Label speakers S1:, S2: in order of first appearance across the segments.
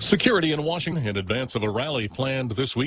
S1: Security in Washington in advance of a rally planned this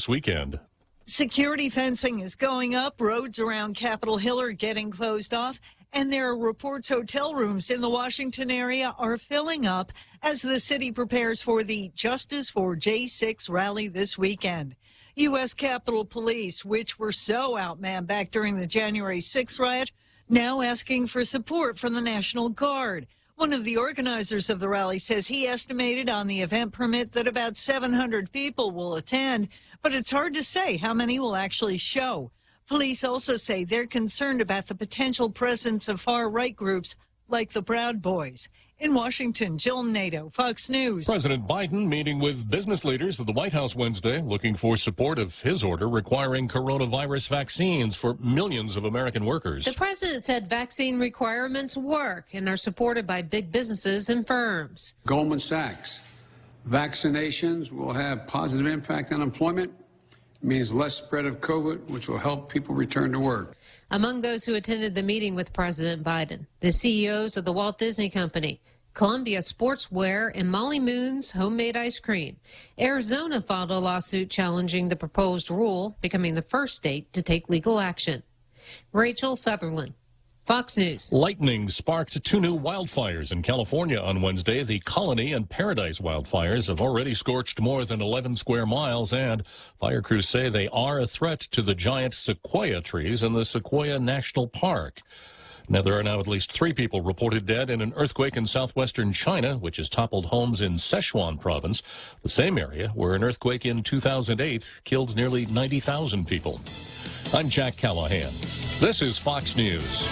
S1: weekend.
S2: Security fencing is going up. Roads around Capitol Hill are getting closed off. And there are reports hotel rooms in the Washington area are filling up as the city prepares for the Justice for J6 rally this weekend. U.S. Capitol Police, which were so outmanned back during the January 6th riot, now asking for support from the National Guard. One of the organizers of the rally says he estimated on the event permit that about 700 people will attend, but it's hard to say how many will actually show. Police also say they're concerned about the potential presence of far-right groups like the Proud Boys. In Washington, Jill Nato, Fox News.
S1: President Biden meeting with business leaders at the White House Wednesday, looking for support of his order requiring coronavirus vaccines for millions of American workers.
S3: The president said vaccine requirements work and are supported by big businesses and firms.
S4: Goldman Sachs, vaccinations will have positive impact on employment. It means less spread of COVID, which will help people return to work.
S3: Among those who attended the meeting with President Biden, the CEOs of the Walt Disney Company, Columbia Sportswear, and Molly Moon's Homemade Ice Cream. Arizona filed a lawsuit challenging the proposed rule, becoming the first state to take legal action. Rachel Sutherland, Fox News.
S1: Lightning sparked two new wildfires in California on Wednesday. The Colony and Paradise wildfires have already scorched more than 11 square miles, and fire crews say they are a threat to the giant sequoia trees in the Sequoia National Park. Now, there are now at least 3 people reported dead in an earthquake in southwestern China, which has toppled homes in Sichuan province, the same area where an earthquake in 2008 killed nearly 90,000 people. I'm Jack Callahan. This is Fox News.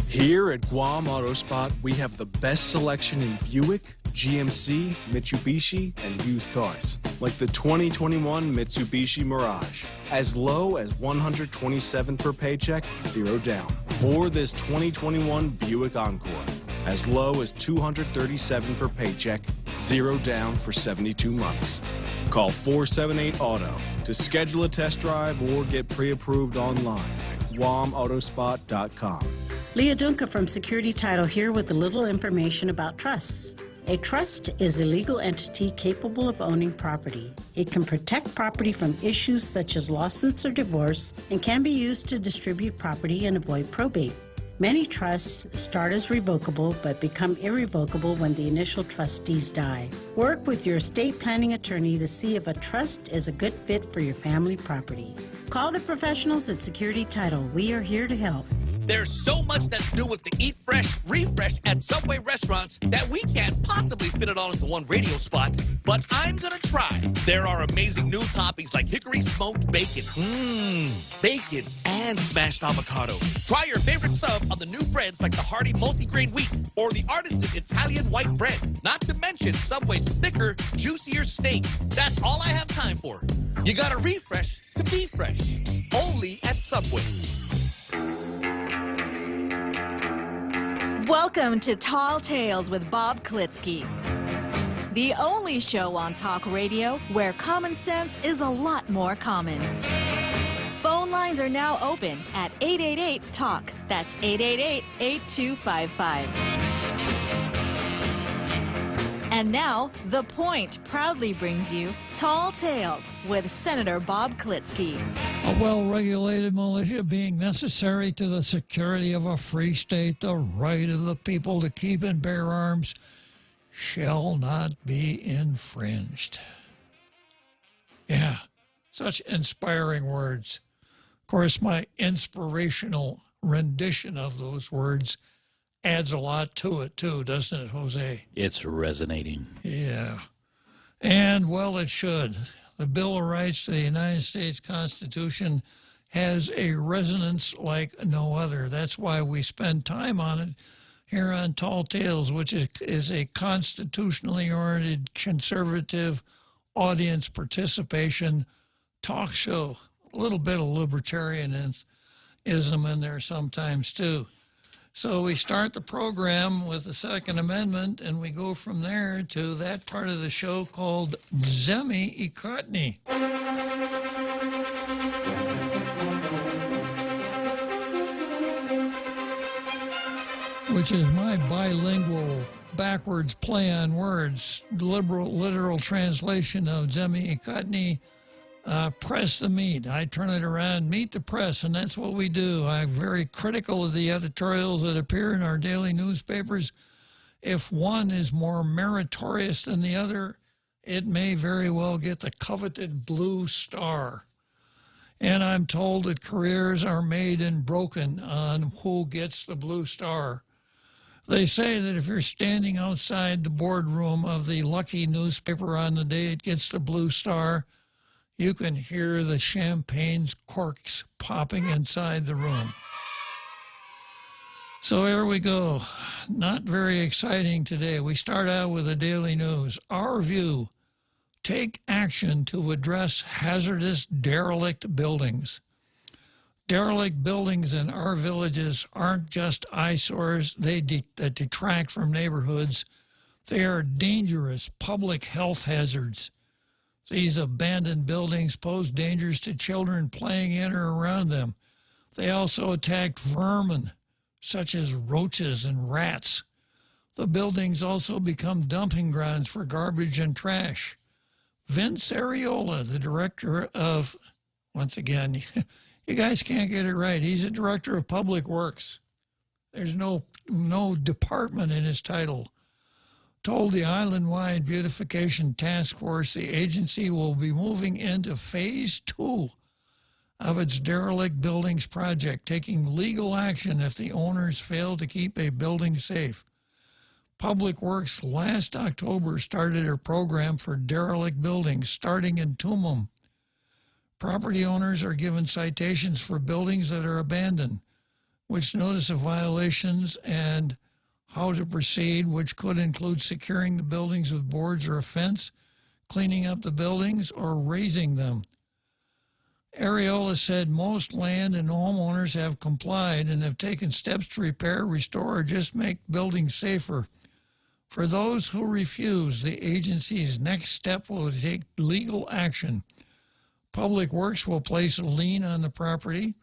S5: Here at Guam Auto Spot, we have the best selection in Buick, GMC, Mitsubishi, and used cars, like the 2021 Mitsubishi Mirage, as low as $127 per paycheck, 0 down. Or this 2021 Buick Encore, as low as $237 per paycheck, 0 down for 72 months. Call 478-AUTO to schedule a test drive or get pre-approved online at guamautospot.com.
S6: Leah Dunca from Security Title here with a little information about trusts. A trust is a legal entity capable of owning property. It can protect property from issues such as lawsuits or divorce and can be used to distribute property and avoid probate. Many trusts start as revocable but become irrevocable when the initial trustees die. Work with your estate planning attorney to see if a trust is a good fit for your family property. Call the professionals at Security Title. We are here to help.
S7: There's so much that's new with the Eat Fresh, Refresh at Subway restaurants that we can't possibly fit it all into one radio spot, but I'm gonna try. There are amazing new toppings like hickory smoked bacon, bacon and smashed avocado. Try your favorite sub on the new breads like the hearty multigrain wheat or the artisan Italian white bread. Not to mention Subway's thicker, juicier steak. That's all I have time for. You gotta refresh to be fresh. Only at Subway.
S8: Welcome to Tall Tales with Bob Klitzkie, the only show on talk radio where common sense is a lot more common. Phone lines are now open at 888-TALK. That's 888-8255. And now, The Point proudly brings you Tall Tales with Senator Bob Klitzkie.
S9: A well-regulated militia being necessary to the security of a free state, the right of the people to keep and bear arms shall not be infringed. Yeah, such inspiring words. Of course, my inspirational rendition of those words adds a lot to it, too, doesn't it, Jose?
S10: It's resonating.
S9: Yeah. And, well, it should. The Bill of Rights of the United States Constitution has a resonance like no other. That's why we spend time on it here on Tall Tales, which is a constitutionally oriented, conservative audience participation talk show. A little bit of libertarianism in there sometimes, too. So we start the program with the Second Amendment, and we go from there to that part of the show called Zemi Ikotni. which is my bilingual backwards play on words, literal translation of Zemi Ikatni, press the meat. I turn it around, meet the press, and that's what we do. I'm very critical of the editorials that appear in our daily newspapers. If one is more meritorious than the other, it may very well get the coveted blue star. And I'm told that careers are made and broken on who gets the blue star. They say that if you're standing outside the boardroom of the lucky newspaper on the day it gets the blue star, you can hear the champagne's corks popping inside the room. So here we go. Not very exciting today. We start out with the daily news. Our view: take action to address hazardous derelict buildings. Derelict buildings in our villages aren't just eyesores that detract from neighborhoods. They are dangerous public health hazards. These abandoned buildings pose dangers to children playing in or around them. They also attract vermin, such as roaches and rats. The buildings also become dumping grounds for garbage and trash. Vince Areola, the director of, once again, you guys can't get it right. He's the director of Public Works. There's no department in his title. Told the Island-wide Beautification Task Force the agency will be moving into phase 2 of its derelict buildings project, taking legal action if the owners fail to keep a building safe. Public Works last October started a program for derelict buildings, starting in Tumum. Property owners are given citations for buildings that are abandoned, which notice of violations and how to proceed, which could include securing the buildings with boards or a fence, cleaning up the buildings, or raising them. Areola said most land and homeowners have complied and have taken steps to repair, restore, or just make buildings safer. For those who refuse, the agency's next step will take legal action. Public Works will place a lien on the property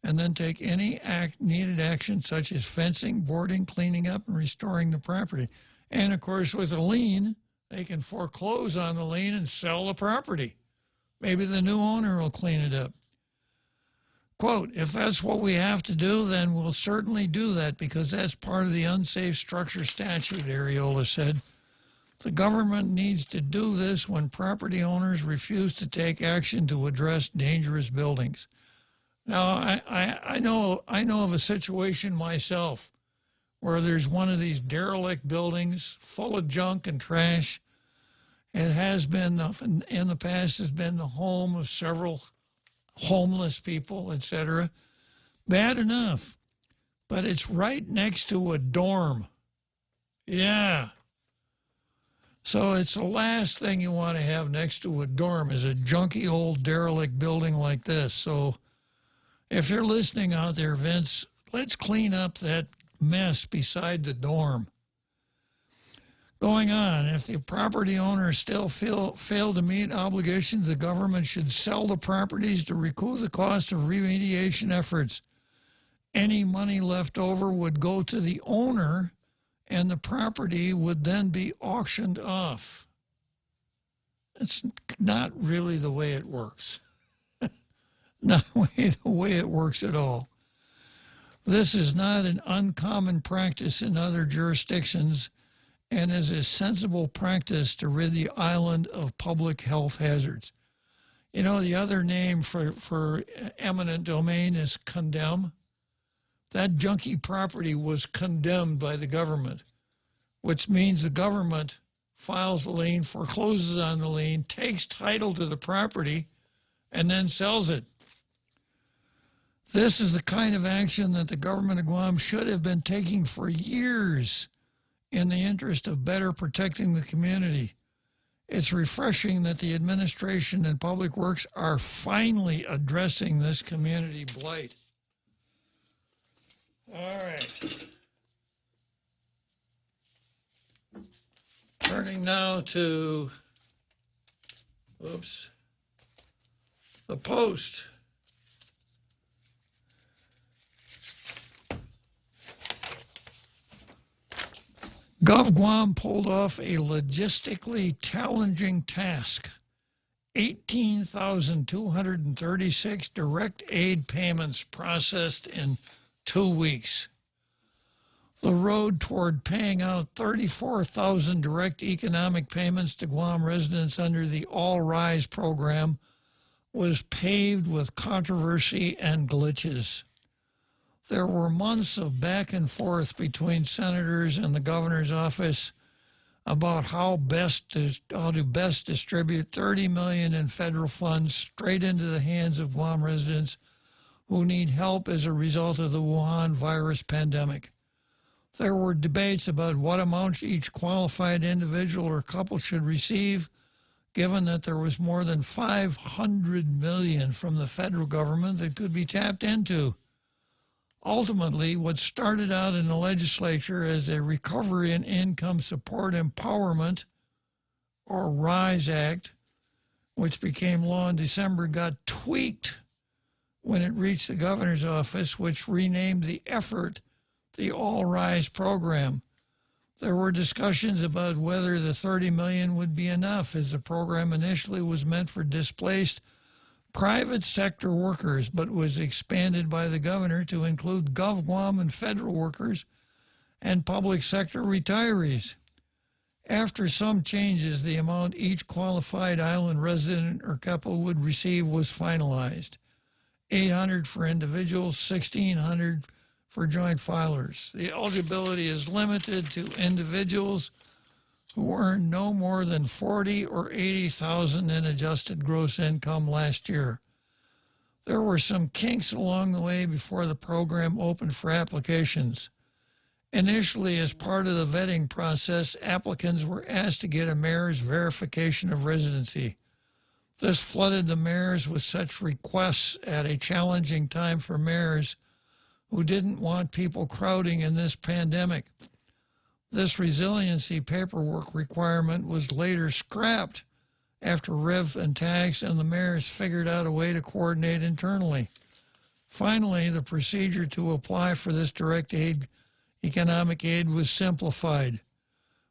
S9: and then take any needed action such as fencing, boarding, cleaning up, and restoring the property. And, of course, with a lien, they can foreclose on the lien and sell the property. Maybe the new owner will clean it up. Quote, if that's what we have to do, then we'll certainly do that because that's part of the unsafe structure statute, Areola said. The government needs to do this when property owners refuse to take action to address dangerous buildings. Now, I know of a situation myself where there's one of these derelict buildings full of junk and trash. It has been, in the past, has been the home of several homeless people, etc. Bad enough, but it's right next to a dorm. Yeah. So it's the last thing you want to have next to a dorm is a junky old derelict building like this. So if you're listening out there, Vince, let's clean up that mess beside the dorm. Going on, if the property owners still fail to meet obligations, the government should sell the properties to recoup the cost of remediation efforts. Any money left over would go to the owner, and the property would then be auctioned off. It's not really the way it works. Not the way it works at all. This is not an uncommon practice in other jurisdictions and is a sensible practice to rid the island of public health hazards. You know, the other name for eminent domain is condemn. That junky property was condemned by the government, which means the government files a lien, forecloses on the lien, takes title to the property, and then sells it. This is the kind of action that the government of Guam should have been taking for years in the interest of better protecting the community. It's refreshing that the administration and Public Works are finally addressing this community blight. All right. Turning now to, the Post. Gov Guam pulled off a logistically challenging task. 18,236 direct aid payments processed in 2 weeks. The road toward paying out 34,000 direct economic payments to Guam residents under the All Rise program was paved with controversy and glitches. There were months of back and forth between senators and the governor's office about how to best distribute $30 million in federal funds straight into the hands of Guam residents who need help as a result of the Wuhan virus pandemic. There were debates about what amounts each qualified individual or couple should receive, given that there was more than $500 million from the federal government that could be tapped into. Ultimately, what started out in the legislature as a Recovery and Income Support Empowerment, or RISE Act, which became law in December, got tweaked when it reached the governor's office, which renamed the effort the All Rise program. There were discussions about whether the $30 million would be enough, as the program initially was meant for displaced private sector workers, but was expanded by the governor to include Gov Guam and federal workers and public sector retirees. After some changes, the amount each qualified island resident or couple would receive was finalized. $800 for individuals, $1,600 for joint filers. The eligibility is limited to individuals who earned no more than $40,000 or $80,000 in adjusted gross income last year. There were some kinks along the way before the program opened for applications. Initially, as part of the vetting process, applicants were asked to get a mayor's verification of residency. This flooded the mayors with such requests at a challenging time for mayors who didn't want people crowding in this pandemic. This resiliency paperwork requirement was later scrapped after Rev and Tax and the mayors figured out a way to coordinate internally. Finally, the procedure to apply for this direct aid, economic aid, was simplified.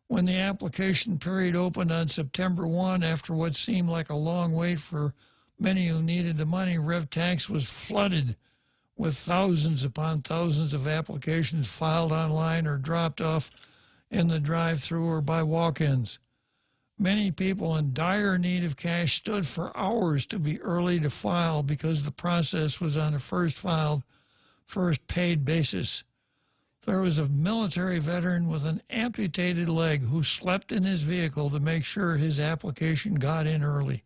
S9: When the application period opened on September 1, after what seemed like a long wait for many who needed the money, Rev Tax was flooded with thousands upon thousands of applications filed online or dropped off in the drive-thru or by walk-ins. Many people in dire need of cash stood for hours to be early to file because the process was on a first filed, first paid basis. There was a military veteran with an amputated leg who slept in his vehicle to make sure his application got in early.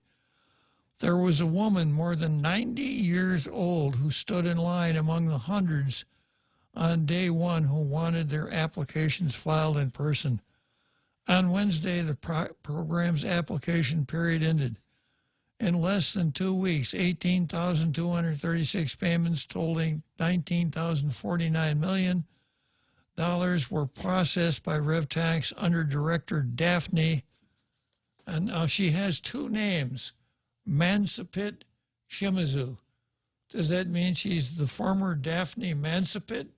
S9: There was a woman more than 90 years old who stood in line among the hundreds on day one who wanted their applications filed in person. On Wednesday, the program's application period ended. In less than 2 weeks, 18,236 payments totaling $19,049 million were processed by Rev Tax under Director Daphne. And now she has two names, Mansipit Shimizu. Does that mean she's the former Daphne Mansipit?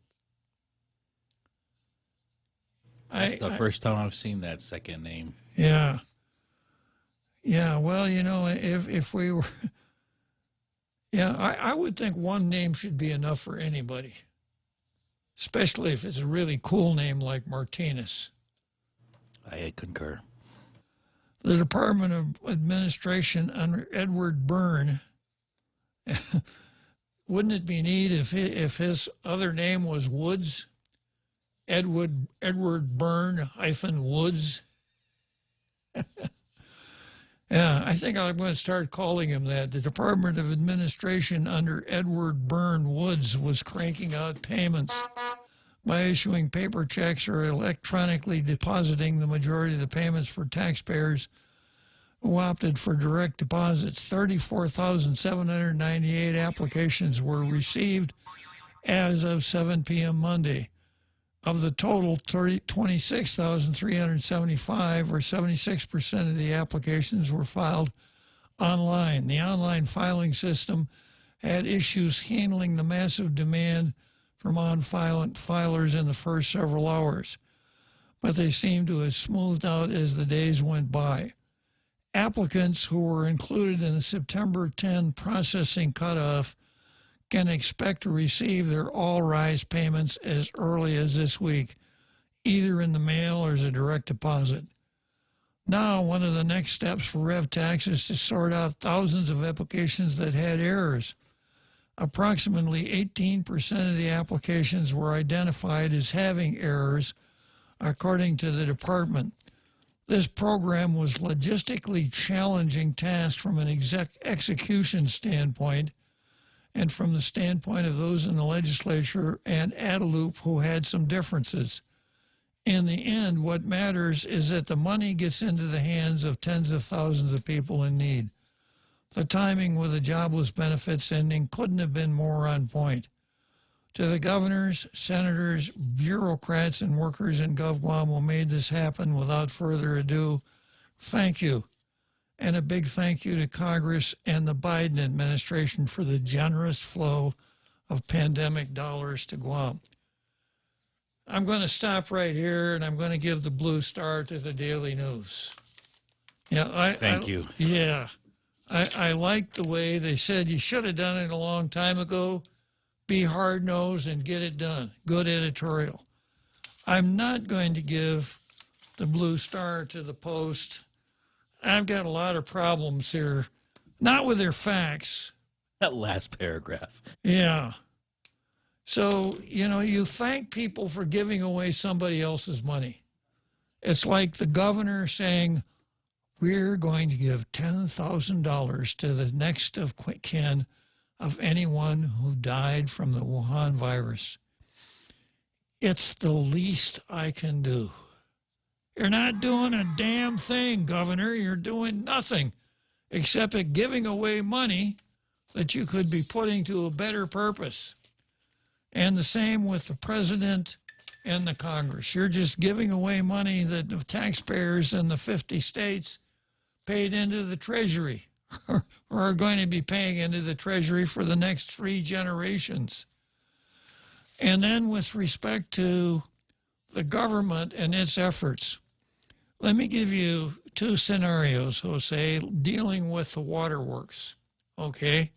S10: That's the first time I've seen that second name.
S9: Yeah. Yeah, well, you know, if we were... Yeah, I would think one name should be enough for anybody, especially if it's a really cool name like Martinez.
S10: I concur.
S9: The Department of Administration under Edward Byrne, wouldn't it be neat if his other name was Woods? Edward Byrne -Woods. Yeah, I think I'm going to start calling him that. The Department of Administration under Edward Byrne Woods was cranking out payments by issuing paper checks or electronically depositing the majority of the payments for taxpayers who opted for direct deposits. 34,798 applications were received as of 7 p.m. Monday. Of the total, 26,375, or 76% of the applications, were filed online. The online filing system had issues handling the massive demand from on-filers in the first several hours. but they seem to have smoothed out as the days went by. Applicants who were included in the September 10 processing cutoff can expect to receive their all-rise payments as early as this week, either in the mail or as a direct deposit. Now, one of the next steps for RevTax is to sort out thousands of applications that had errors. Approximately 18% of the applications were identified as having errors, according to the department. This program was a logistically challenging task from an execution standpoint and from the standpoint of those in the legislature and Adelup who had some differences. In the end, what matters is that the money gets into the hands of tens of thousands of people in need. The timing with the jobless benefits ending couldn't have been more on point. To the governors, senators, bureaucrats, and workers in GovGuam who made this happen, without further ado, thank you. And a big thank you to Congress and the Biden administration for the generous flow of pandemic dollars to Guam. I'm going to stop right here, and I'm going to give the blue star to the Daily News. Yeah,
S10: Thank you.
S9: Yeah. I like the way they said you should have done it a long time ago. Be hard-nosed and get it done. Good editorial. I'm not going to give the blue star to the Post. I've got a lot of problems here. Not with their facts.
S10: That last paragraph.
S9: Yeah. So, you thank people for giving away somebody else's money. It's like the governor saying, we're going to give $10,000 to the next of kin of anyone who died from the Wuhan virus. It's the least I can do. You're not doing a damn thing, Governor. You're doing nothing except at giving away money that you could be putting to a better purpose. And the same with the president and the Congress. You're just giving away money that the taxpayers in the 50 states paid into the Treasury or are going to be paying into the Treasury for the next 3 generations. And then with respect to the government and its efforts, let me give you 2 scenarios, Jose, dealing with the waterworks, okay?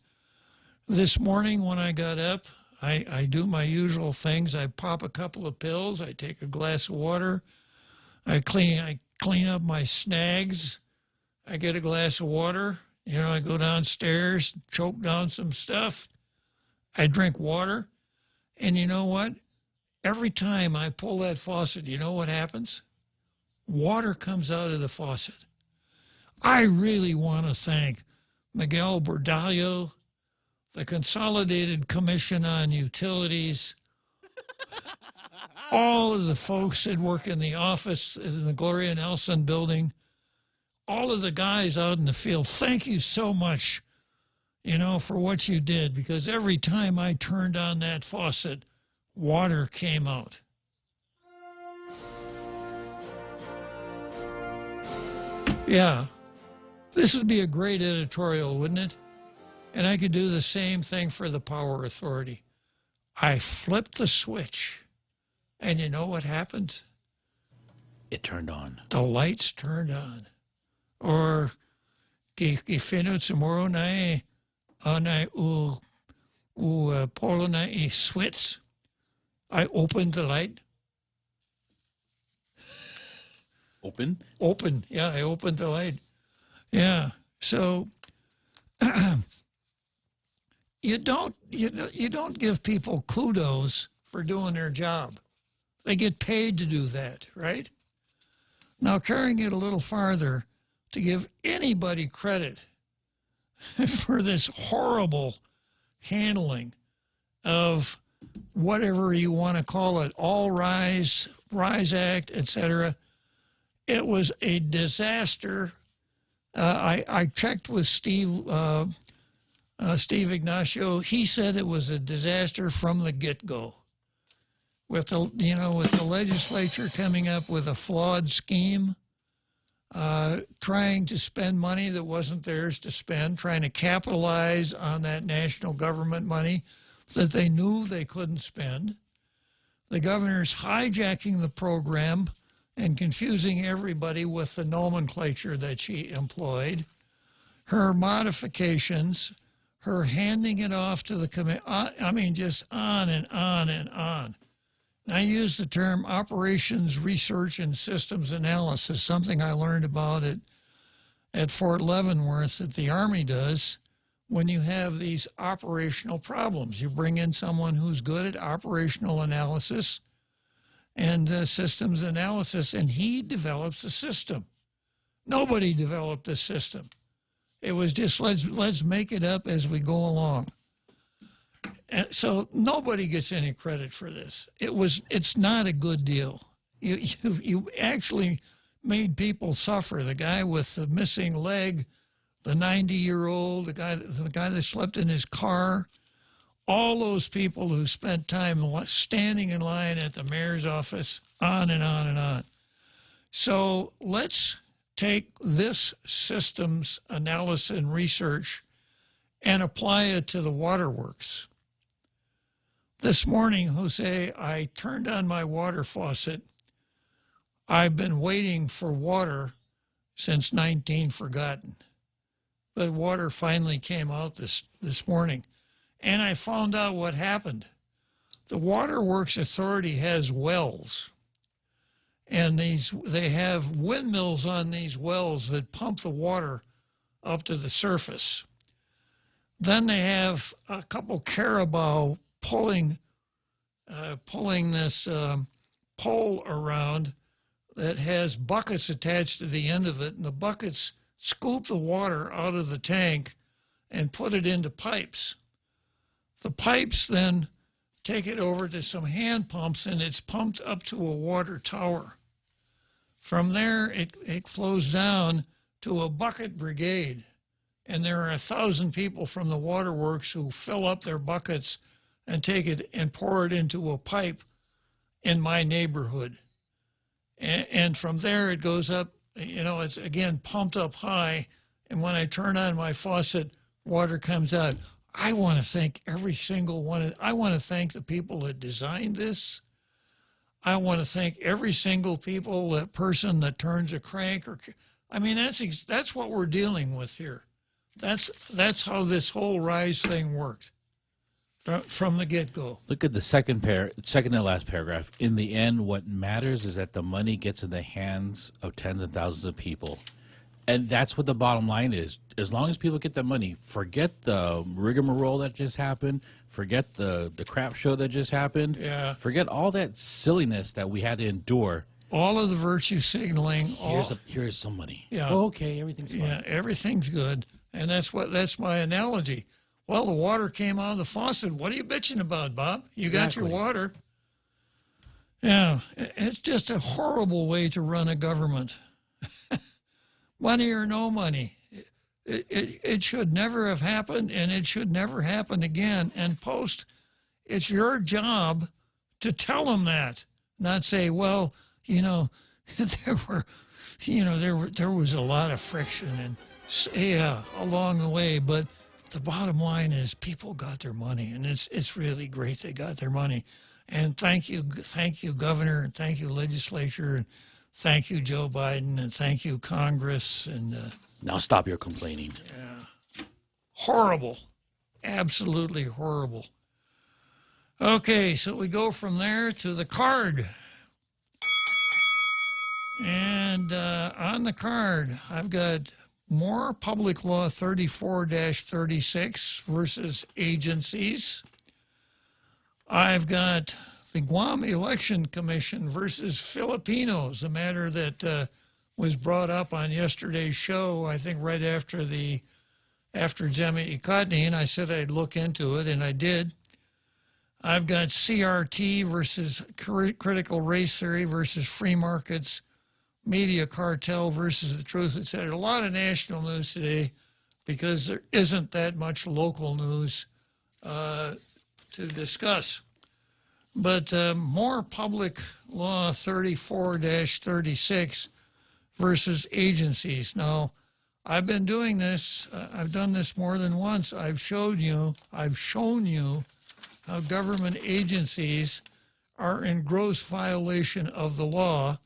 S9: This morning when I got up, I do my usual things. I pop a couple of pills. I take a glass of water. I clean up my snags. I get a glass of water. I go downstairs, choke down some stuff. I drink water. And you know what? Every time I pull that faucet, you know what happens? Water comes out of the faucet. I really want to thank Miguel Bordallo, the Consolidated Commission on Utilities, all of the folks that work in the office in the Gloria Nelson building, all of the guys out in the field. Thank you so much, for what you did, because every time I turned on that faucet, water came out. Yeah, this would be a great editorial, wouldn't it? And I could do the same thing for the Power Authority. I flipped the switch, and you know what happened?
S10: It turned on.
S9: The lights turned on. Or gifino tomorrow night anay u polo na I switch. I opened the light.
S10: Open?
S9: Open. Yeah, I opened the light. Yeah. So you don't give people kudos for doing their job. They get paid to do that, right? Now, carrying it a little farther, to give anybody credit for this horrible handling of whatever you want to call it, All Rise Act, etc. It was a disaster. I checked with Steve Ignacio. He said it was a disaster from the get-go. With the legislature coming up with a flawed scheme, trying to spend money that wasn't theirs to spend, trying to capitalize on that national government money that they knew they couldn't spend. The governor's hijacking the program and confusing everybody with the nomenclature that she employed, her modifications, her handing it off to the committee. I mean, just on and on and on. I use the term operations research and systems analysis, something I learned about at Fort Leavenworth that the Army does when you have these operational problems. You bring in someone who's good at operational analysis and systems analysis, and he develops a system. Nobody developed a system. It was just let's make it up as we go along. And so nobody gets any credit for this. It's not a good deal. You actually made people suffer. The guy with the missing leg, the 90-year-old, the guy that slept in his car, all those people who spent time standing in line at the mayor's office, on and on and on. So let's take this systems analysis and research and apply it to the waterworks. This morning, Jose, I turned on my water faucet. I've been waiting for water since 19 Forgotten. But water finally came out this morning. And I found out what happened. The Waterworks Authority has wells. And they have windmills on these wells that pump the water up to the surface. Then they have a couple carabao pulling this pole around that has buckets attached to the end of it, and the buckets scoop the water out of the tank and put it into pipes. The pipes then take it over to some hand pumps, and it's pumped up to a water tower. From there, it flows down to a bucket brigade, and there are 1,000 people from the waterworks who fill up their buckets and take it and pour it into a pipe in my neighborhood. And from there, it goes up, it's again pumped up high, and when I turn on my faucet, water comes out. I want to thank every single one. I want to thank the people that designed this. I want to thank every single person that turns a crank. That's what we're dealing with here. That's how this whole RISE thing works from the get-go.
S10: Look at the second to last paragraph. In the end, what matters is that the money gets in the hands of tens of thousands of people. And that's what the bottom line is. As long as people get the money, forget the rigmarole that just happened, forget the crap show that just happened, forget all that silliness that we had to endure.
S9: All of the virtue signaling.
S10: Here's some money.
S9: Yeah.
S10: Oh, okay, everything's fine.
S9: Yeah, everything's good. And that's my analogy. Well, the water came out of the faucet. What are you bitching about, Bob? You got your water. Yeah, it's just a horrible way to run a government. Money or no money. It should never have happened, and it should never happen again. And it's your job to tell them that, not say, well, there was a lot of friction and along the way, but the bottom line is people got their money, and it's really great they got their money. And thank you, Governor, and thank you, Legislature, and thank you, Joe Biden, and thank you, Congress. And
S10: now stop your complaining.
S9: Yeah, horrible, absolutely horrible. Okay, so we go from there to the card. And on the card, I've got more Public Law 34-36 versus agencies. I've got the Guam Election Commission versus Filipinos, a matter that was brought up on yesterday's show, I think right after Zemi Ikotny, and I said I'd look into it, and I did. I've got CRT versus critical race theory versus free markets, media cartel versus the truth, etc. A lot of national news today because there isn't that much local news to discuss. But more Public Law 34-36 versus agencies. Now, I've been doing this. I've done this more than once. I've shown you how government agencies are in gross violation of the law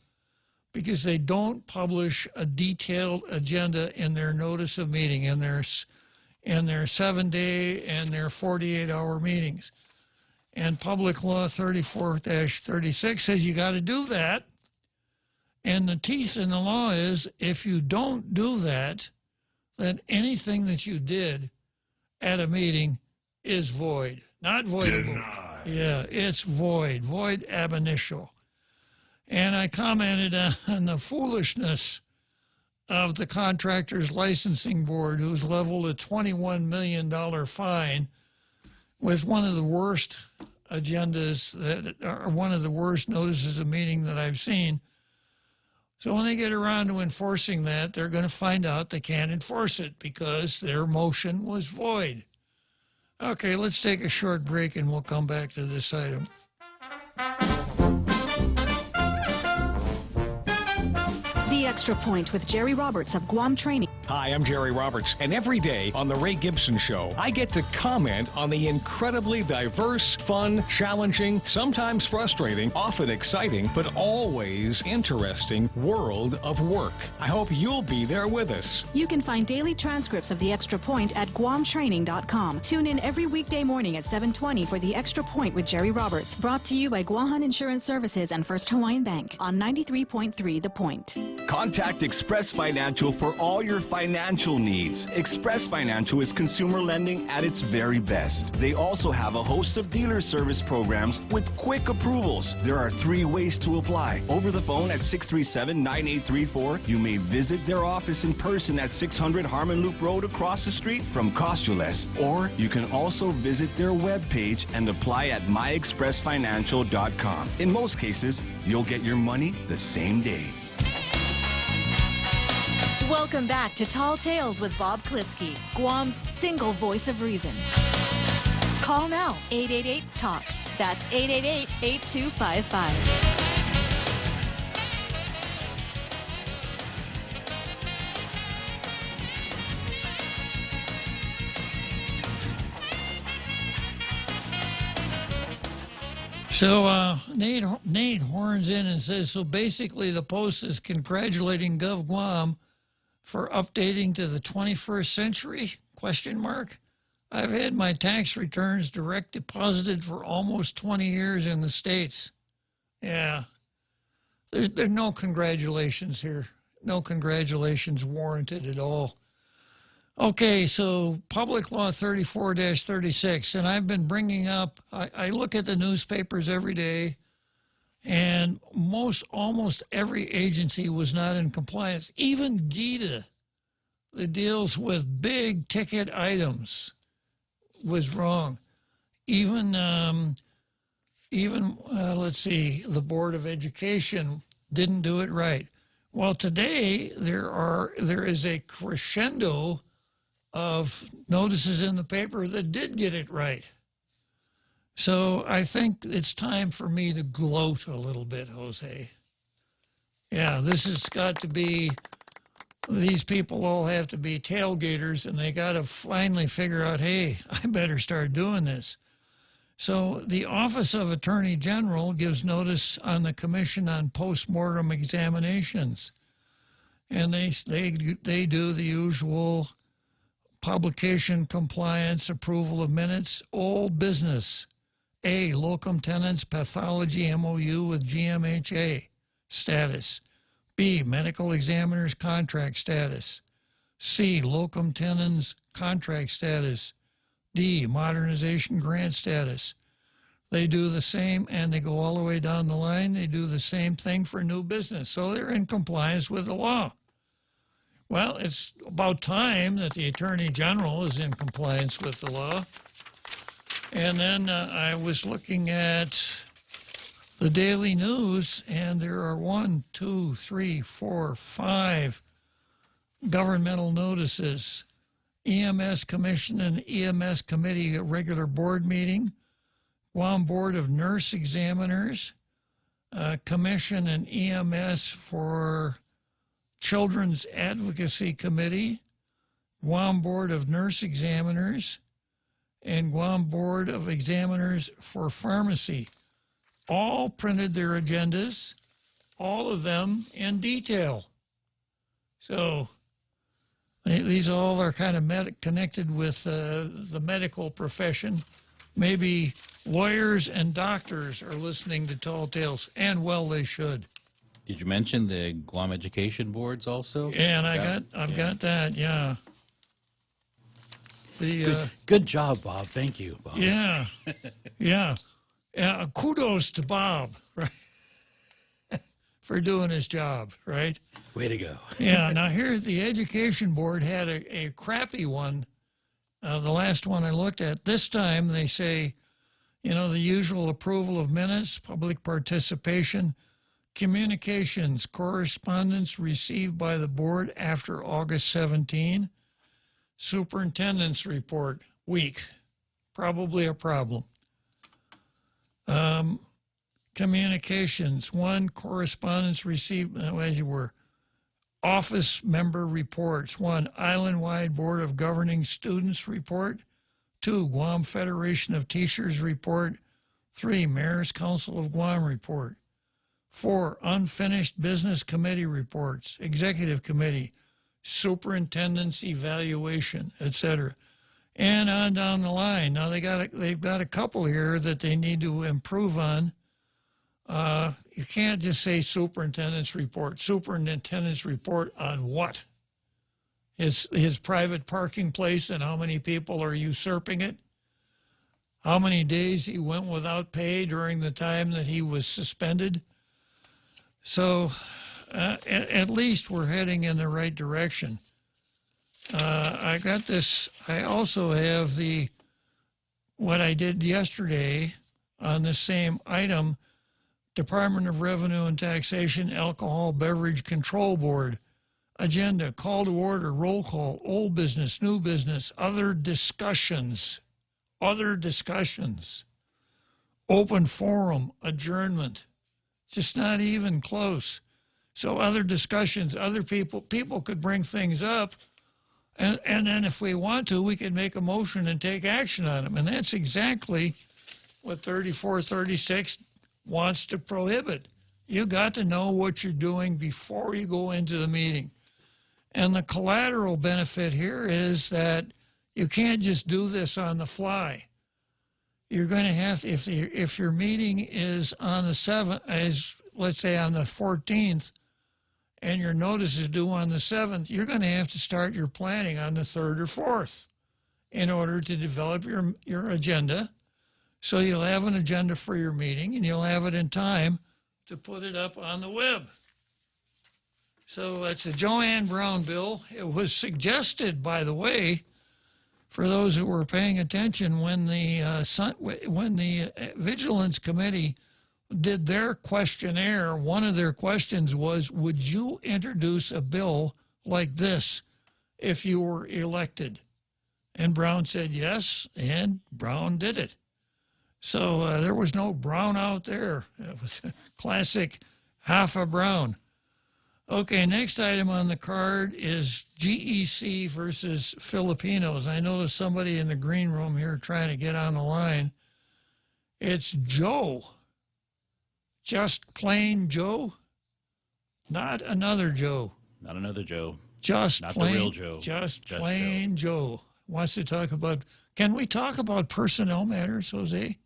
S9: because they don't publish a detailed agenda in their notice of meeting, in their 7-day and their 48-hour meetings. And Public Law 34-36 says you got to do that. And the teeth in the law is if you don't do that, then anything that you did at a meeting is void. Not voidable.
S11: Denied.
S9: Yeah, it's void ab initio. And I commented on the foolishness of the Contractors Licensing Board, who's leveled a $21 million fine with one of the worst agendas, that are one of the worst notices of meeting that I've seen. So when they get around to enforcing that, they're going to find out they can't enforce it because their motion was void. Okay, let's take a short break and we'll come back to this item.
S8: The Extra Point with Jerry Roberts of Guam Training.
S12: Hi, I'm Jerry Roberts, and every day on The Ray Gibson Show, I get to comment on the incredibly diverse, fun, challenging, sometimes frustrating, often exciting, but always interesting world of work. I hope you'll be there with us.
S8: You can find daily transcripts of The Extra Point at guamtraining.com. Tune in every weekday morning at 7:20 for The Extra Point with Jerry Roberts, brought to you by Guahan Insurance Services and First Hawaiian Bank on 93.3 The Point.
S13: Contact Express Financial for all your financial needs. Express Financial is consumer lending at its very best. They also have a host of dealer service programs with quick approvals. There are 3 ways to apply. Over the phone at 637-9834. You may visit their office in person at 600 Harmon Loop Road across the street from Costules. Or you can also visit their webpage and apply at myexpressfinancial.com. In most cases, you'll get your money the same day.
S8: Welcome back to Tall Tales with Bob Klitzkie, Guam's single voice of reason. Call now, 888-TALK. That's 888-8255.
S9: So Nate horns in and says, so basically the Post is congratulating Gov Guam for updating to the 21st century, ? I've had my tax returns direct deposited for almost 20 years in the States. Yeah. There's no congratulations here. No congratulations warranted at all. Okay, so Public Law 34-36, and I've been bringing up, I look at the newspapers every day, and almost every agency was not in compliance. Even GITA, that deals with big ticket items, was wrong. Even let's see, the Board of Education didn't do it right. Well, today there is a crescendo of notices in the paper that did get it right. So I think it's time for me to gloat a little bit, Jose. Yeah, this has got to be, these people all have to be tailgaters, and they got to finally figure out, hey, I better start doing this. So the Office of Attorney General gives notice on the Commission on Postmortem Examinations. And they do the usual publication, compliance, approval of minutes, old business. A, locum tenens pathology MOU with GMHA status. B, medical examiner's contract status. C, locum tenens contract status. D, modernization grant status. They do the same, and they go all the way down the line. They do the same thing for new business. So they're in compliance with the law. Well, it's about time that the Attorney General is in compliance with the law. And then I was looking at the Daily News, and there are 5 governmental notices. EMS Commission and EMS Committee, a regular board meeting. Guam Board of Nurse Examiners, Commission and EMS for Children's Advocacy Committee, Guam Board of Nurse Examiners, and Guam Board of Examiners for Pharmacy. All printed their agendas, all of them in detail. So these all are kind of connected with the medical profession. Maybe lawyers and doctors are listening to Tall Tales, and well, they should.
S10: Did you mention the Guam Education Boards also?
S9: Yeah, and I've got that. Yeah.
S10: Good job, Bob. Thank you, Bob.
S9: Yeah, yeah. Kudos to Bob, right, for doing his job, right?
S10: Way to go.
S9: Yeah. Now here, the Education Board had a crappy one. The last one I looked at. This time they say, the usual approval of minutes, public participation, communications, correspondence received by the board after August 17. Superintendent's report, weak. Probably a problem. Communications, 1, correspondence received, as you were. Office member reports, 1, Island-wide Board of Governing Students report, 2, Guam Federation of Teachers report, 3, Mayor's Council of Guam report, 4, unfinished business committee reports, executive committee, superintendent's evaluation, etc., and on down the line. Now they've got a couple here that they need to improve on. You can't just say superintendent's report. Superintendent's report on what? His private parking place and how many people are usurping it? How many days he went without pay during the time that he was suspended? So at least we're heading in the right direction. I got this. I also have what I did yesterday on the same item, Department of Revenue and Taxation Alcohol Beverage Control Board. Agenda, call to order, roll call, old business, new business, other discussions, open forum, adjournment. Just not even close. So other discussions, other people could bring things up, and then if we want to, we could make a motion and take action on them. And that's exactly what 3436 wants to prohibit. You got to know what you're doing before you go into the meeting. And the collateral benefit here is that you can't just do this on the fly. You're going to have to, if your meeting is on the 7th, let's say on the 14th, and your notice is due on the 7th, you're going to have to start your planning on the 3rd or 4th in order to develop your agenda. So you'll have an agenda for your meeting, and you'll have it in time to put it up on the web. So it's a Joanne Brown bill. It was suggested, by the way, for those who were paying attention, when the Vigilance Committee did their questionnaire, one of their questions was, would you introduce a bill like this if you were elected? And Brown said yes, and Brown did it. So there was no Brown out there. It was a classic half a Brown. Okay, next item on the card is GEC versus Filipinos. I noticed somebody in the green room here trying to get on the line. It's Joe. Just plain Joe. Not another Joe.
S10: Not another Joe.
S9: Just
S10: not
S9: plain,
S10: the real Joe.
S9: Just plain Joe. Wants to talk about, can we talk about personnel matters, Jose?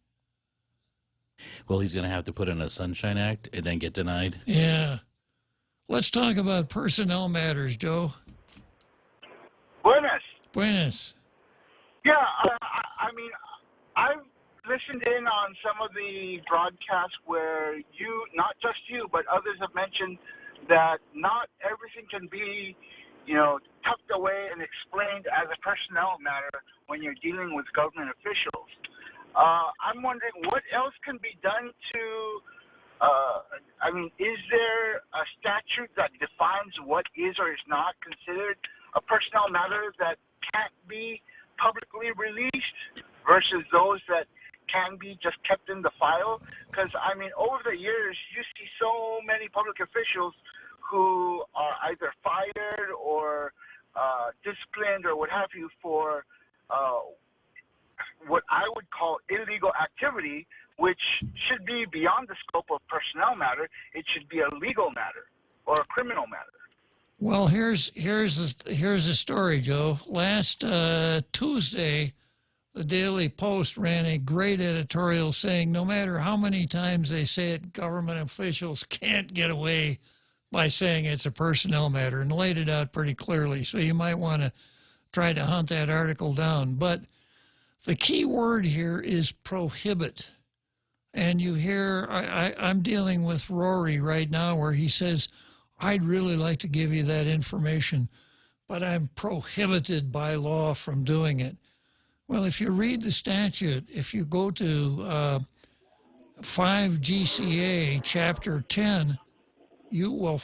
S10: Well, he's going to have to put in a Sunshine Act and then get denied.
S9: Yeah. Let's talk about personnel matters, Joe.
S11: Buenas. Yeah, I mean, I've listened in on some of the broadcasts where not just you, but others have mentioned that not everything can be, tucked away and explained as a personnel matter when you're dealing with government officials. I'm wondering what else can be done to, is there a statute that defines what is or is not considered a personnel matter that can't be publicly released versus those that can be just kept in the file? Because, over the years, you see so many public officials who are either fired or disciplined or what have you for what I would call illegal activity, which should be beyond the scope of personnel matter. It should be a legal matter or a criminal matter.
S9: Well, here's the story, Joe. Last Tuesday, the Daily Post ran a great editorial saying no matter how many times they say it, government officials can't get away by saying it's a personnel matter, and laid it out pretty clearly. So you might want to try to hunt that article down. But the key word here is prohibit. And you hear, I'm dealing with Rory right now where he says, I'd really like to give you that information, but I'm prohibited by law from doing it. Well, if you read the statute, if you go to 5 GCA Chapter 10, you will,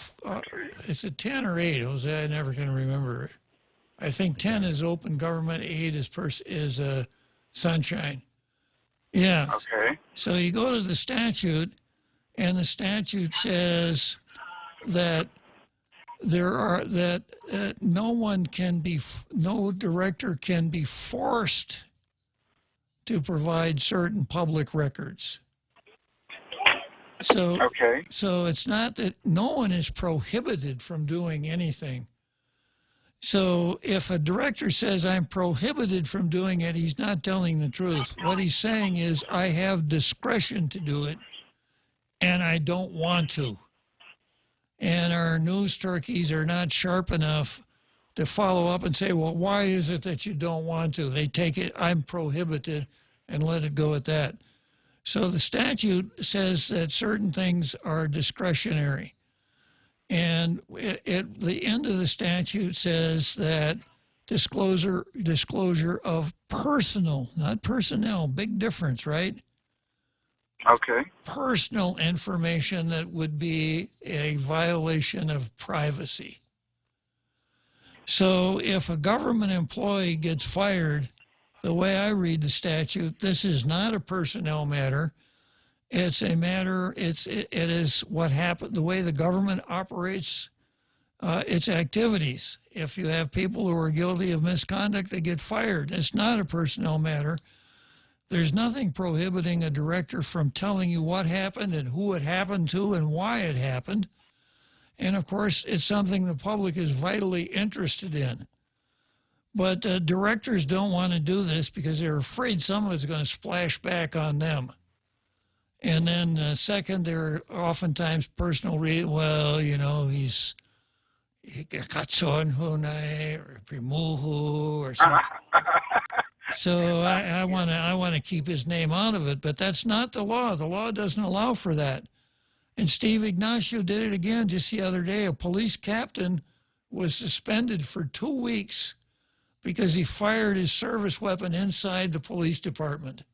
S9: is it 10 or 8? I never can remember. I think 10 is open government, 8 is sunshine. Yeah.
S11: Okay.
S9: So you go to the statute, and the statute says that no director can be forced to provide certain public records. So,
S11: okay.
S9: So it's not that no one is prohibited from doing anything. So if a director says I'm prohibited from doing it, he's not telling the truth. What he's saying is I have discretion to do it, and I don't want to. And our news turkeys are not sharp enough to follow up and say, well, why is it that you don't want to? They take it, I'm prohibited, and let it go at that. So the statute says that certain things are discretionary. And at the end of the statute says that disclosure of personal, not personnel, big difference, right?
S11: Okay.
S9: Personal information that would be a violation of privacy. So if a government employee gets fired, the way I read the statute, this is not a personnel matter. It's a matter, it is what happened, the way the government operates its activities. If you have people who are guilty of misconduct, they get fired. It's not a personnel matter. There's nothing prohibiting a director from telling you what happened and who it happened to and why it happened. And of course, it's something the public is vitally interested in. But directors don't want to do this because they're afraid some of it's going to splash back on them. And then second, there are oftentimes personal well, you know, he katson hunay or primuhu or something. So I want to keep his name out of it, but that's not the law. The law doesn't allow for that. And Steve Ignacio did it again just the other day. A police captain was suspended for 2 weeks because he fired his service weapon inside the police department.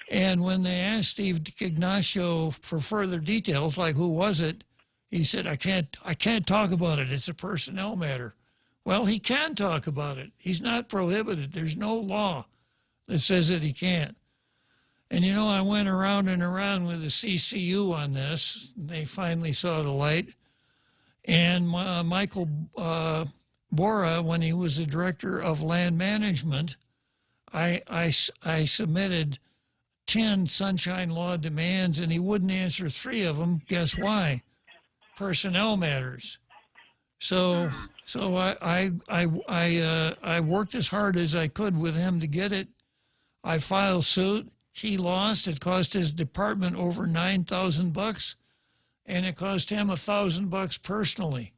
S9: And when they asked Steve Ignacio for further details, like who was it, he said, I can't talk about it. It's a personnel matter. Well, he can talk about it. He's not prohibited. There's no law that says that he can't. And, you know, I went around and around with the CCU on this. And they finally saw the light. And Michael Bora, when he was the director of land management, I submitted 10 Sunshine Law demands, and he wouldn't answer 3 of them. Guess why? Personnel matters. So I worked as hard as I could with him to get it. I filed suit. He lost. It cost his department over $9,000, and it cost him $1,000 personally.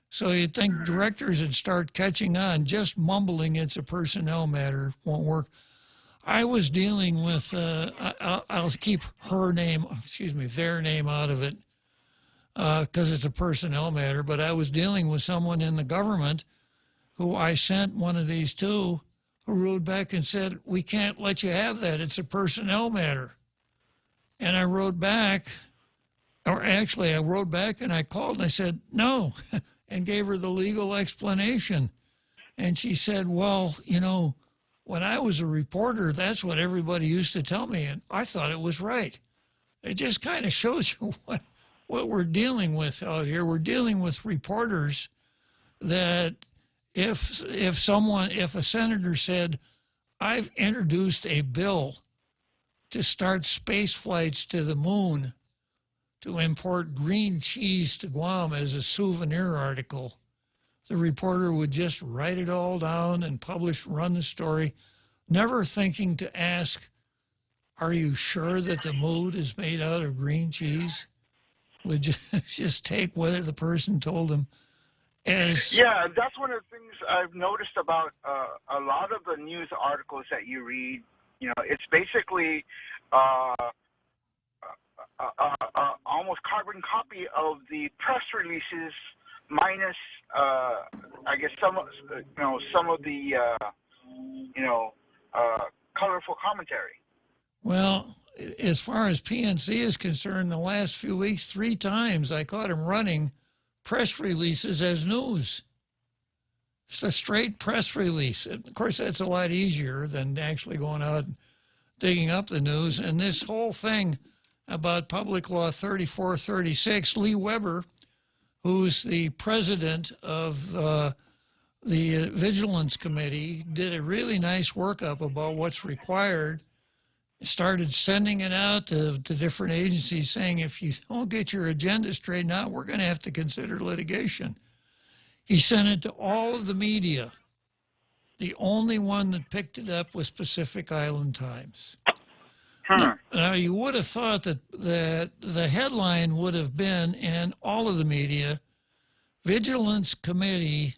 S9: So you'd think directors would start catching on. Just mumbling it's a personnel matter won't work. I was dealing with, I'll keep their name out of it because it's a personnel matter, but I was dealing with someone in the government who I sent one of these to, who wrote back and said, we can't let you have that. It's a personnel matter. And I wrote back, or actually I wrote back and I called and I said, no, and gave her the legal explanation. And she said, well, you know, when I was a reporter, that's what everybody used to tell me, and I thought it was right. It just kind of shows you what we're dealing with out here. We're dealing with reporters that if a senator said, I've introduced a bill to start space flights to the moon to import green cheese to Guam as a souvenir article. The reporter would just write it all down and run the story, never thinking to ask, are you sure that the moon is made out of green cheese? Would just take whether the person told him as...
S11: Yeah, that's one of the things I've noticed about a lot of the news articles that you read. You know, it's basically almost carbon copy of the press releases, minus, I guess, some of the colorful commentary.
S9: Well, as far as PNC is concerned, the last few weeks, 3 times I caught him running press releases as news. It's a straight press release. And of course, that's a lot easier than actually going out and digging up the news. And this whole thing about Public Law 3436, Lee Weber, who's the president of the Vigilance Committee, did a really nice workup about what's required, started sending it out to different agencies saying, if you don't get your agenda straightened out, we're going to have to consider litigation. He sent it to all of the media. The only one that picked it up was Pacific Island Times. Now, you would have thought that the headline would have been in all of the media, Vigilance Committee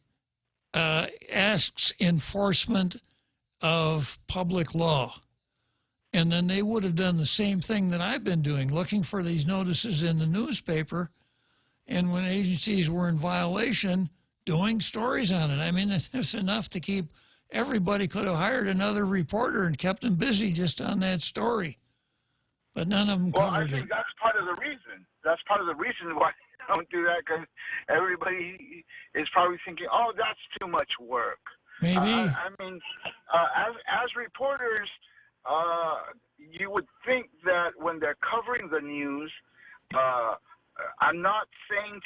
S9: asks enforcement of public law. And then they would have done the same thing that I've been doing, looking for these notices in the newspaper, and when agencies were in violation, doing stories on it. I mean, it's enough to keep... Everybody could have hired another reporter and kept them busy just on that story. But none of them covered it.
S11: Well, I think that's part of the reason. That's part of the reason why they don't do that, because everybody is probably thinking, oh, that's too much work.
S9: Maybe.
S11: I mean, as reporters, you would think that when they're covering the news, I'm not saying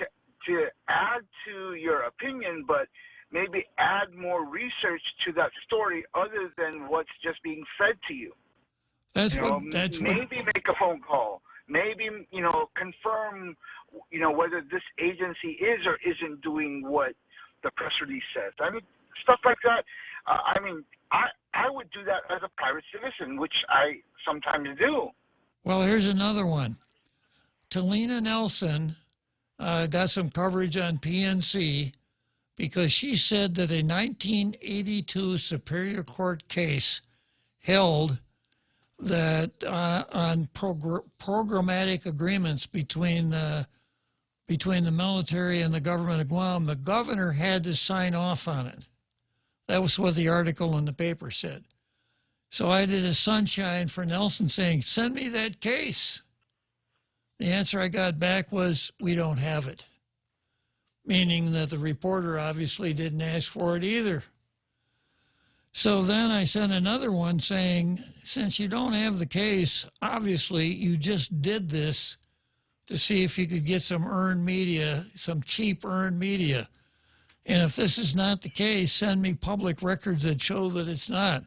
S11: to add to your opinion, but maybe add more research to that story other than what's just being fed to you. Maybe make a phone call. Maybe, confirm, whether this agency is or isn't doing what the press release says. I mean, stuff like that. I would do that as a private citizen, which I sometimes do.
S9: Well, here's another one. Talina Nelson got some coverage on PNC because she said that a 1982 Superior Court case held that on programmatic agreements between the military and the government of Guam, the governor had to sign off on it. That was what the article in the paper said. So I did a sunshine for Nelson saying, send me that case. The answer I got back was, we don't have it. Meaning that the reporter obviously didn't ask for it either. So then I sent another one saying, since you don't have the case, obviously you just did this to see if you could get some earned media, some cheap earned media. And if this is not the case, send me public records that show that it's not.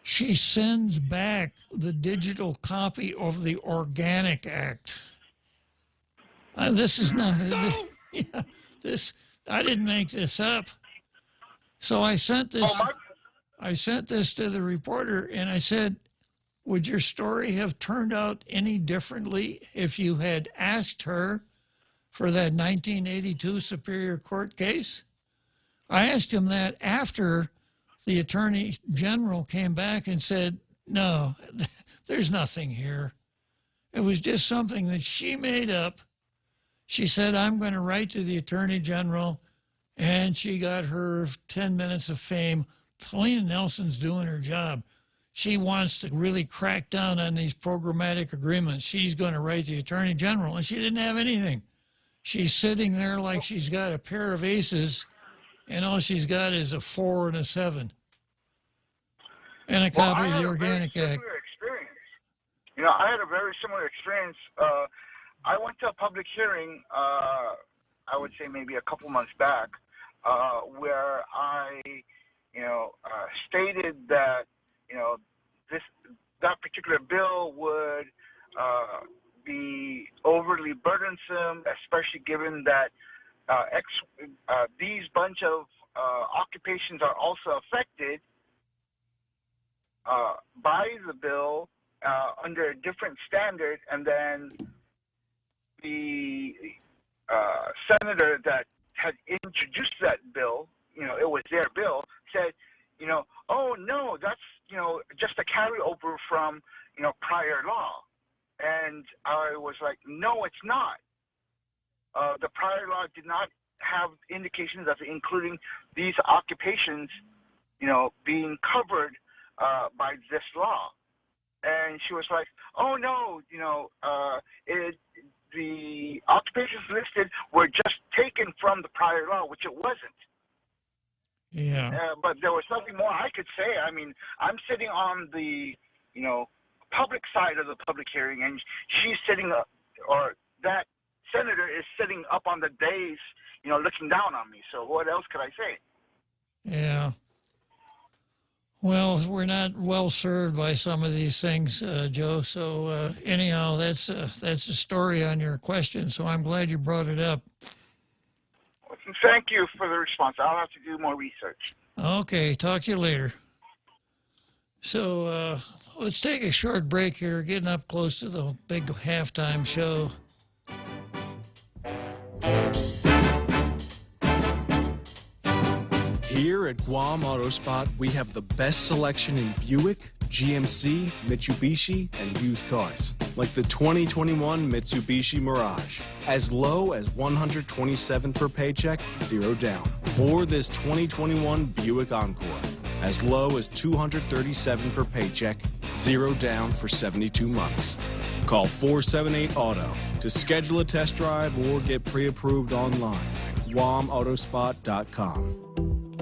S9: She sends back the digital copy of the Organic Act. This is not... I didn't make this up. So I sent this to the reporter, and I said, would your story have turned out any differently if you had asked her for that 1982 Superior Court case? I asked him that after the Attorney General came back and said, no, there's nothing here. It was just something that she made up. She said, I'm going to write to the Attorney General, and she got her 10 minutes of fame. Talina Nelson's doing her job. She wants to really crack down on these programmatic agreements. She's going to write to the Attorney General, and she didn't have anything. She's sitting there like she's got a pair of aces, and all she's got is a 4 and a 7. And a copy of the Organic Act.
S11: I had a very similar experience. I went to a public hearing, I would say maybe a couple months back, where I stated that, that particular bill would be overly burdensome, especially given that these bunch of occupations are also affected by the bill under a different standard, and then the senator that had introduced that bill, it was their bill, said, oh no, that's just a carryover from prior law. And I was like, no, it's not. The prior law did not have indications of including these occupations, being covered by this law. And she was like, oh no, the occupations listed were just taken from the prior law, which it wasn't.
S9: Yeah.
S11: But there was nothing more I could say. I mean, I'm sitting on the, public side of the public hearing, and she's sitting up, or that senator is sitting up on the dais, looking down on me. So what else could I say?
S9: Yeah. Well, we're not well served by some of these things, Joe. So anyhow, that's a story on your question. So I'm glad you brought it up.
S11: Thank you for the response. I'll have to do more research.
S9: Okay, talk to you later. So let's take a short break here, getting up close to the big halftime show.
S5: Here at Guam Auto Spot, we have the best selection in Buick, GMC, Mitsubishi, and used cars. Like the 2021 Mitsubishi Mirage, as low as $127 per paycheck, 0 down. Or this 2021 Buick Encore, as low as $237 per paycheck, 0 down for 72 months. Call 478-AUTO to schedule a test drive or get pre-approved online at guamautospot.com.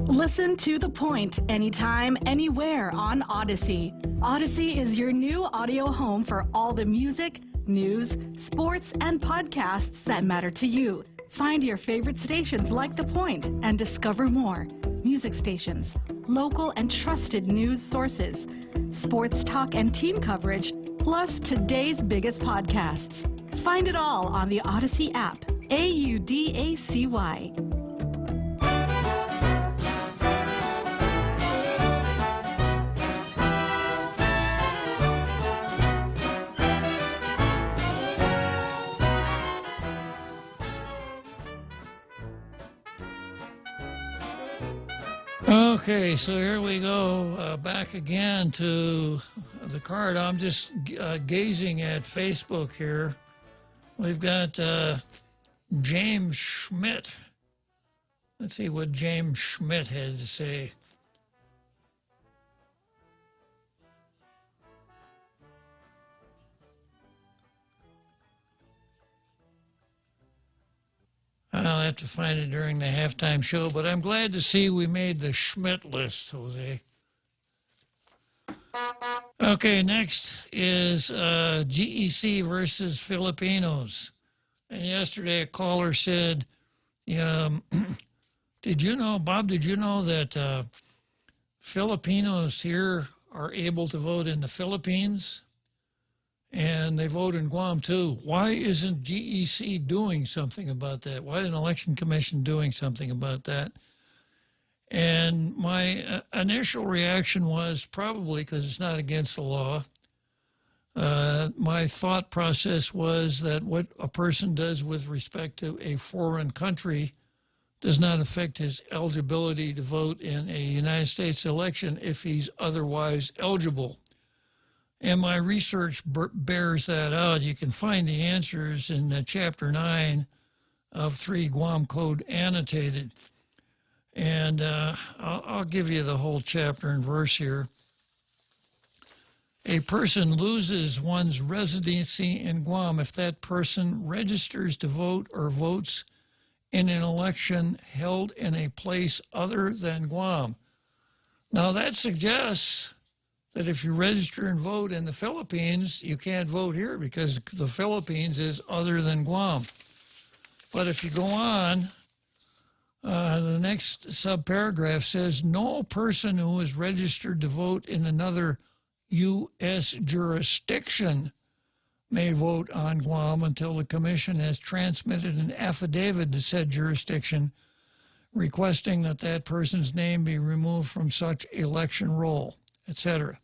S8: Listen to The Point anytime, anywhere on Odyssey. Odyssey is your new audio home for all the music, news, sports, and podcasts that matter to you. Find your favorite stations like The Point and discover more. Music stations, local and trusted news sources, sports talk and team coverage, plus today's biggest podcasts. Find it all on the Odyssey app. AUDACY.
S9: Okay, so here we go, back again to the card. I'm just gazing at Facebook here. We've got James Schmidt. Let's see what James Schmidt had to say. I'll have to find it during the halftime show, but I'm glad to see we made the Schmidt list, Jose. Okay, next is GEC versus Filipinos. And yesterday a caller said, did you know, Bob, that Filipinos here are able to vote in the Philippines? And they vote in Guam, too. Why isn't GEC doing something about that? Why isn't the Election Commission doing something about that? And my initial reaction was probably because it's not against the law. My thought process was that what a person does with respect to a foreign country does not affect his eligibility to vote in a United States election if he's otherwise eligible. And my research bears that out. You can find the answers in Chapter 9 of 3 Guam Code Annotated. And I'll give you the whole chapter and verse here. A person loses one's residency in Guam if that person registers to vote or votes in an election held in a place other than Guam. Now that suggests that if you register and vote in the Philippines, you can't vote here because the Philippines is other than Guam. But if you go on, The next subparagraph says, no person who is registered to vote in another U.S. jurisdiction may vote on Guam until the Commission has transmitted an affidavit to said jurisdiction requesting that that person's name be removed from such election roll, etc.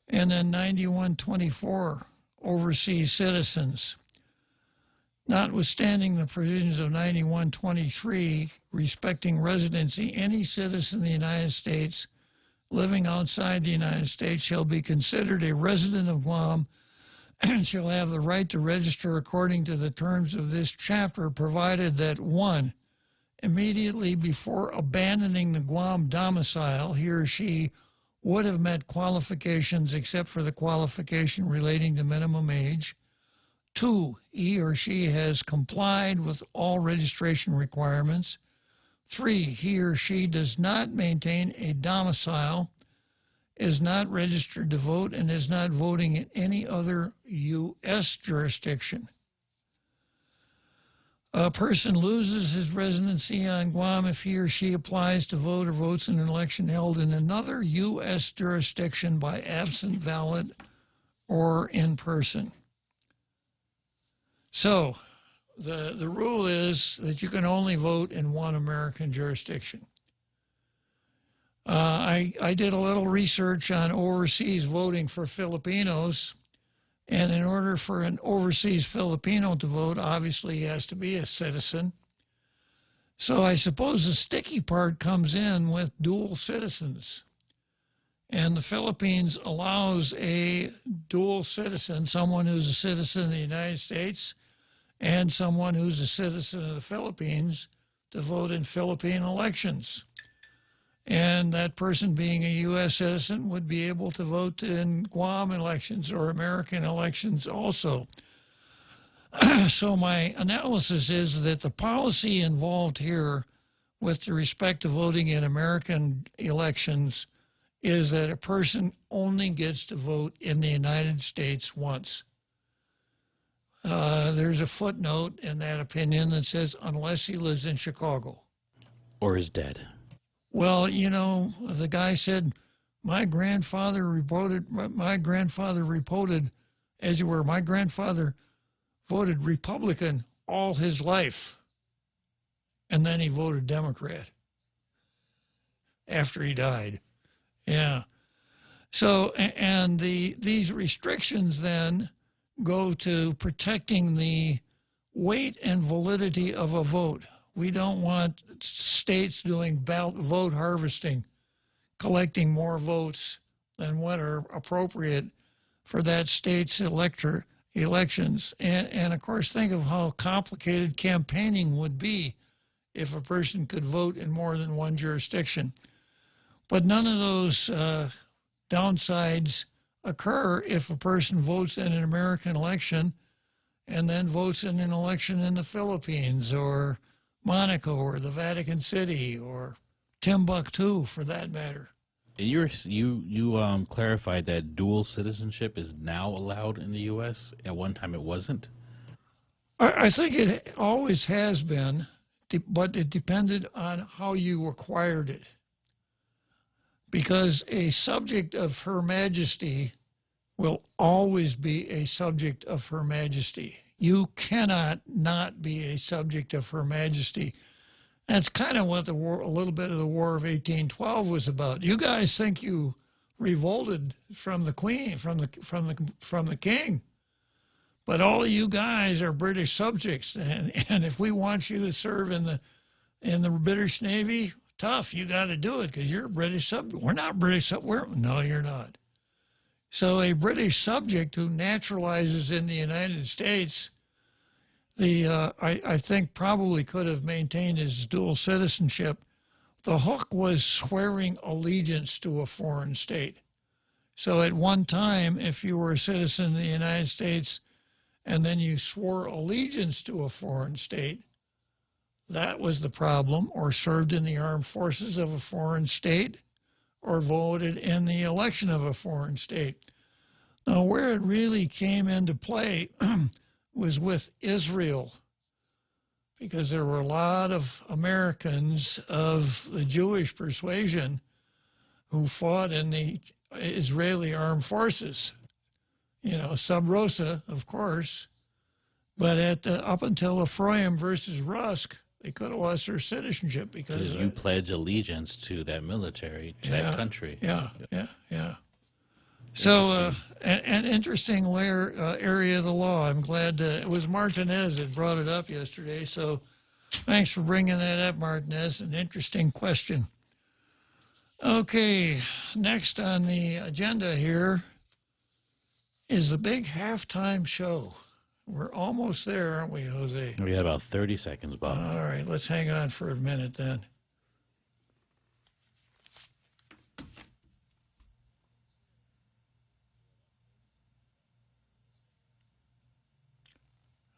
S9: And then 9124, overseas citizens. Notwithstanding the provisions of 9123 respecting residency, any citizen of the United States living outside the United States shall be considered a resident of Guam and shall have the right to register according to the terms of this chapter, provided that 1. Immediately before abandoning the Guam domicile, he or she would have met qualifications except for the qualification relating to minimum age. 2, he or she has complied with all registration requirements. 3, he or she does not maintain a domicile, is not registered to vote, and is not voting in any other U.S. jurisdiction. A person loses his residency on Guam if he or she applies to vote or votes in an election held in another U.S. jurisdiction by absent ballot or in person. So the rule is that you can only vote in one American jurisdiction. I did a little research on overseas voting for Filipinos, and in order for an overseas Filipino to vote, obviously he has to be a citizen. So I suppose the sticky part comes in with dual citizens. And the Philippines allows a dual citizen, someone who's a citizen of the United States and someone who's a citizen of the Philippines, to vote in Philippine elections. And that person being a U.S. citizen would be able to vote in Guam elections or American elections also. So my analysis is that the policy involved here with respect to voting in American elections is that a person only gets to vote in the United States once. There's a footnote in that opinion that says, unless he lives in Chicago.
S10: Or is dead.
S9: Well, you know, the guy said, my grandfather reported, as you were, my grandfather voted Republican all his life. And then he voted Democrat after he died. Yeah. So, and these restrictions then go to protecting the weight and validity of a vote. We don't want states doing vote harvesting, collecting more votes than what are appropriate for that state's elections. And of course, think of how complicated campaigning would be if a person could vote in more than one jurisdiction. But none of those downsides occur if a person votes in an American election and then votes in an election in the Philippines or Monaco or the Vatican City or Timbuktu, for that matter.
S10: You clarified that dual citizenship is now allowed in the U.S. At one time it wasn't?
S9: I think it always has been, but it depended on how you acquired it. Because a subject of Her Majesty will always be a subject of Her Majesty. You cannot not be a subject of Her Majesty. That's kind of what a little bit of the War of 1812 was about. You guys think you revolted from the Queen, from the King, but all of you guys are British subjects, and if we want you to serve in the British Navy, tough, you got to do it because you're a British subject. We're not British subject. No, you're not. So a British subject who naturalizes in the United States, I think probably could have maintained his dual citizenship. The hook was swearing allegiance to a foreign state. So at one time, if you were a citizen of the United States and then you swore allegiance to a foreign state, that was the problem, or served in the armed forces of a foreign state, or voted in the election of a foreign state. Now, where it really came into play was with Israel, because there were a lot of Americans of the Jewish persuasion who fought in the Israeli armed forces. Sub rosa, of course, but up until Ephraim versus Rusk, they could have lost their citizenship because
S10: you pledge allegiance to that military, to that country.
S9: Yeah. So, an interesting area of the law. I'm glad it was Martinez that brought it up yesterday. So, thanks for bringing that up, Martinez. An interesting question. Okay, next on the agenda here is the big halftime show. We're almost there, aren't we, Jose?
S10: We got about 30 seconds, Bob.
S9: All right, let's hang on for a minute then.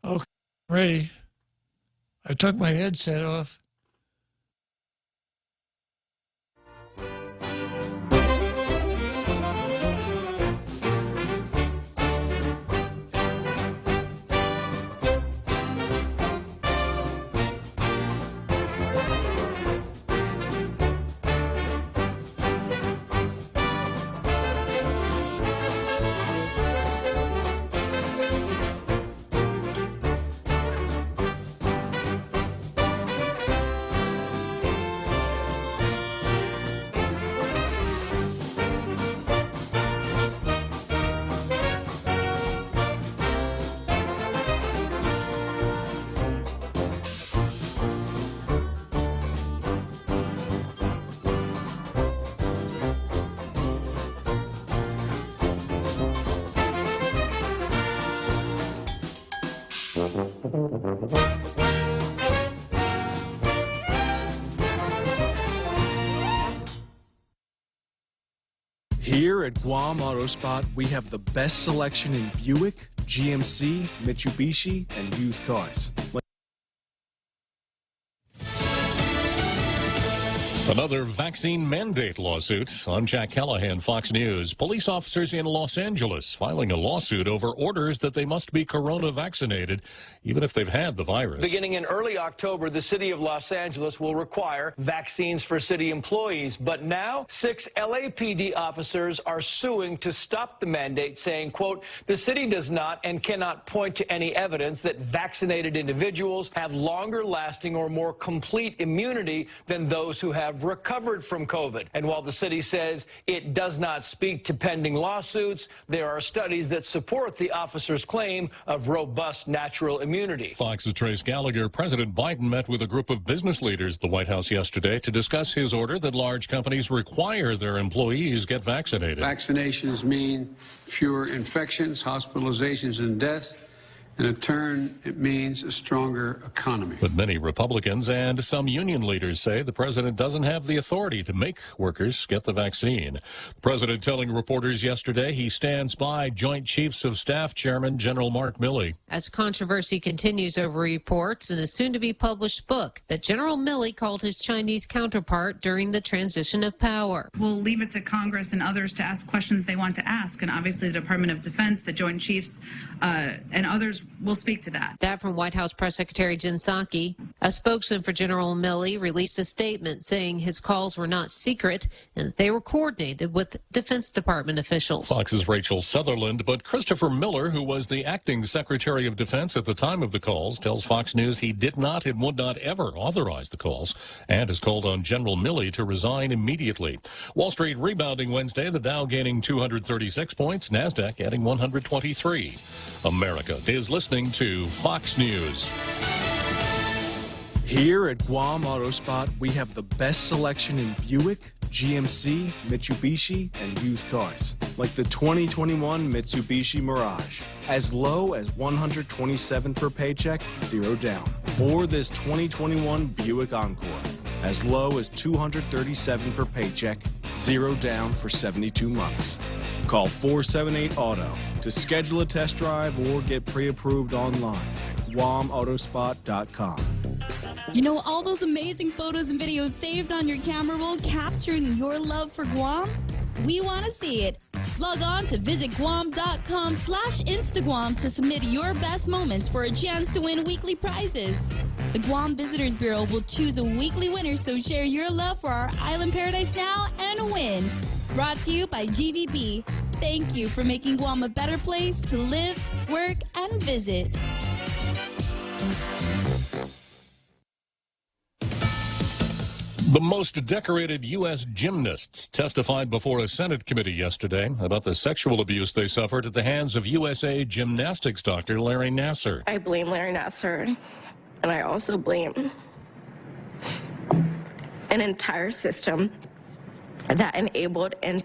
S9: Okay, ready. I took my headset off.
S5: Here at Guam Auto Spot, we have the best selection in Buick, GMC, Mitsubishi, and used cars.
S1: Another vaccine mandate lawsuit. I'm Jack Callahan, Fox News. Police officers in Los Angeles filing a lawsuit over orders that they must be corona vaccinated, even if they've had the virus.
S14: Beginning in early October, the city of Los Angeles will require vaccines for city employees. But now, 6 LAPD officers are suing to stop the mandate, saying, quote, the city does not and cannot point to any evidence that vaccinated individuals have longer lasting or more complete immunity than those who have recovered from COVID. And while the city says it does not speak to pending lawsuits, there are studies that support the officer's claim of robust natural immunity.
S1: Fox's Trace Gallagher. President Biden met with a group of business leaders at the White House yesterday to discuss his order that large companies require their employees get vaccinated.
S4: Vaccinations mean fewer infections, hospitalizations, and deaths. In turn, it means a stronger economy.
S1: But many Republicans and some union leaders say the president doesn't have the authority to make workers get the vaccine. The president telling reporters yesterday he stands by Joint Chiefs of Staff Chairman General Mark Milley.
S3: As controversy continues over reports in a soon-to-be-published book that General Milley called his Chinese counterpart during the transition of power.
S15: We'll leave it to Congress and others to ask questions they want to ask, and obviously the Department of Defense, the Joint Chiefs, and others will speak to that.
S3: That from White House Press Secretary Jen Psaki. A spokesman for General Milley released a statement saying his calls were not secret and that they were coordinated with Defense Department officials.
S1: Fox's Rachel Sutherland, but Christopher Miller, who was the acting Secretary of Defense at the time of the calls, tells Fox News he did not and would not ever authorize the calls and has called on General Milley to resign immediately. Wall Street rebounding Wednesday, the Dow gaining 236 points, NASDAQ adding 123. America is listening to Fox News.
S5: Here at Guam Auto Spot, we have the best selection in Buick, GMC, Mitsubishi, and used cars, like the 2021 Mitsubishi Mirage, as low as $127 per paycheck, 0 down. Or this 2021 Buick Encore, as low as $237 per paycheck, 0 down for 72 months. Call 478-AUTO to schedule a test drive or get pre-approved online at GuamAutospot.com.
S16: You know all those amazing photos and videos saved on your camera roll capturing your love for Guam? We want to see it. Log on to visitguam.com/Instagram to submit your best moments for a chance to win weekly prizes. The Guam Visitors Bureau will choose a weekly winner, so share your love for our island paradise now and win. Brought to you by GVB. Thank you for making Guam a better place to live, work, and visit.
S1: The most decorated U.S. gymnasts testified before a Senate committee yesterday about the sexual abuse they suffered at the hands of USA gymnastics doctor Larry Nassar.
S17: I blame Larry Nassar, and I also blame an entire system that enabled and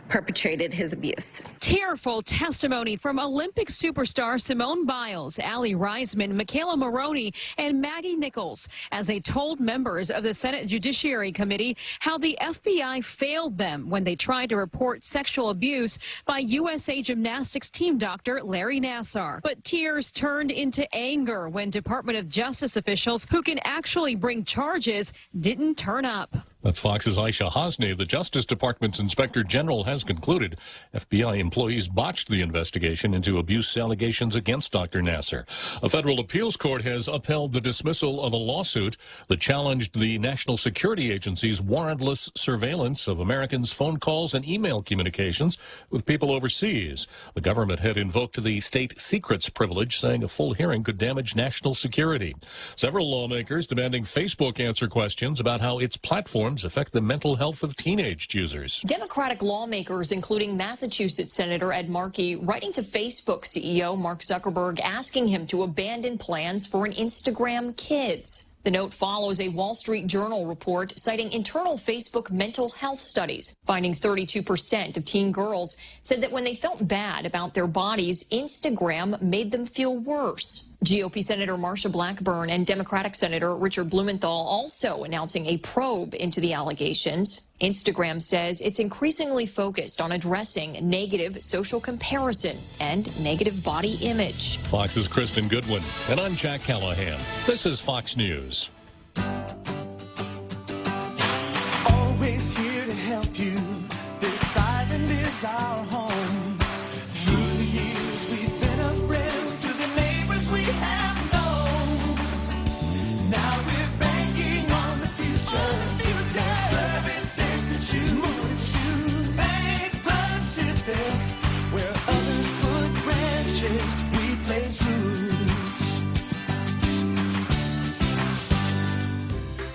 S17: perpetrated his abuse.
S18: Tearful testimony from Olympic superstar Simone Biles, Allie Reisman, Michaela Maroney, and Maggie Nichols as they told members of the Senate Judiciary Committee how the FBI failed them when they tried to report sexual abuse by USA Gymnastics team doctor Larry Nassar. But tears turned into anger when Department of Justice officials who can actually bring charges didn't turn up.
S1: That's Fox's Aisha Hosni. The Justice Department's Inspector General has concluded FBI employees botched the investigation into abuse allegations against Dr. Nassar. A federal appeals court has upheld the dismissal of a lawsuit that challenged the National Security Agency's warrantless surveillance of Americans' phone calls and email communications with people overseas. The government had invoked the state secrets privilege, saying a full hearing could damage national security. Several lawmakers demanding Facebook answer questions about how its platform affect the mental health of teenage users.
S19: Democratic lawmakers, including Massachusetts Senator Ed Markey, writing to Facebook CEO Mark Zuckerberg asking him to abandon plans for an Instagram Kids. The note follows a Wall Street Journal report citing internal Facebook mental health studies, finding 32% of teen girls said that when they felt bad about their bodies, Instagram made them feel worse. GOP Senator Marsha Blackburn and Democratic Senator Richard Blumenthal also announcing a probe into the allegations. Instagram says it's increasingly focused on addressing negative social comparison and negative body image.
S1: Fox's Kristen Goodwin, and I'm Jack Callahan. This is Fox News.
S20: Always here to help you. This island is our home. Through the years we've been a friend to the neighbors we have known. Now we're banking on the future. Services to choose. Bank Pacific, where others put branches, we place roots.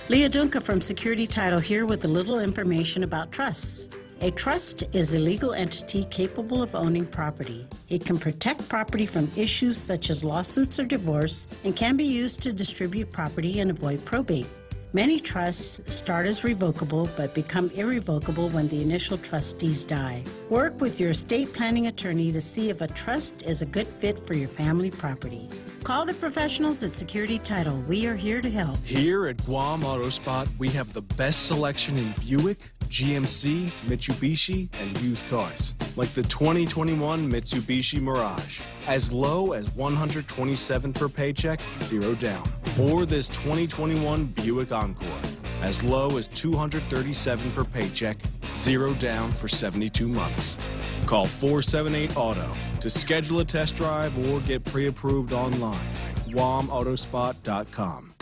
S6: Leah Dunca from Security Title here with a little information about trusts. A trust is a legal entity capable of owning property. It can protect property from issues such as lawsuits or divorce and can be used to distribute property and avoid probate. Many trusts start as revocable but become irrevocable when the initial trustees die. Work with your estate planning attorney to see if a trust is a good fit for your family property. Call the professionals at Security Title. We are here to help.
S5: Here at Guam Auto Spot, we have the best selection in Buick, GMC, Mitsubishi, and used cars. Like the 2021 Mitsubishi Mirage. As low as $127 per paycheck, 0 down. Or this 2021 Buick Encore. As low as $237 per paycheck, 0 down for 72 months. Call 478-AUTO to schedule a test drive or get pre-approved online at guamautospot.com.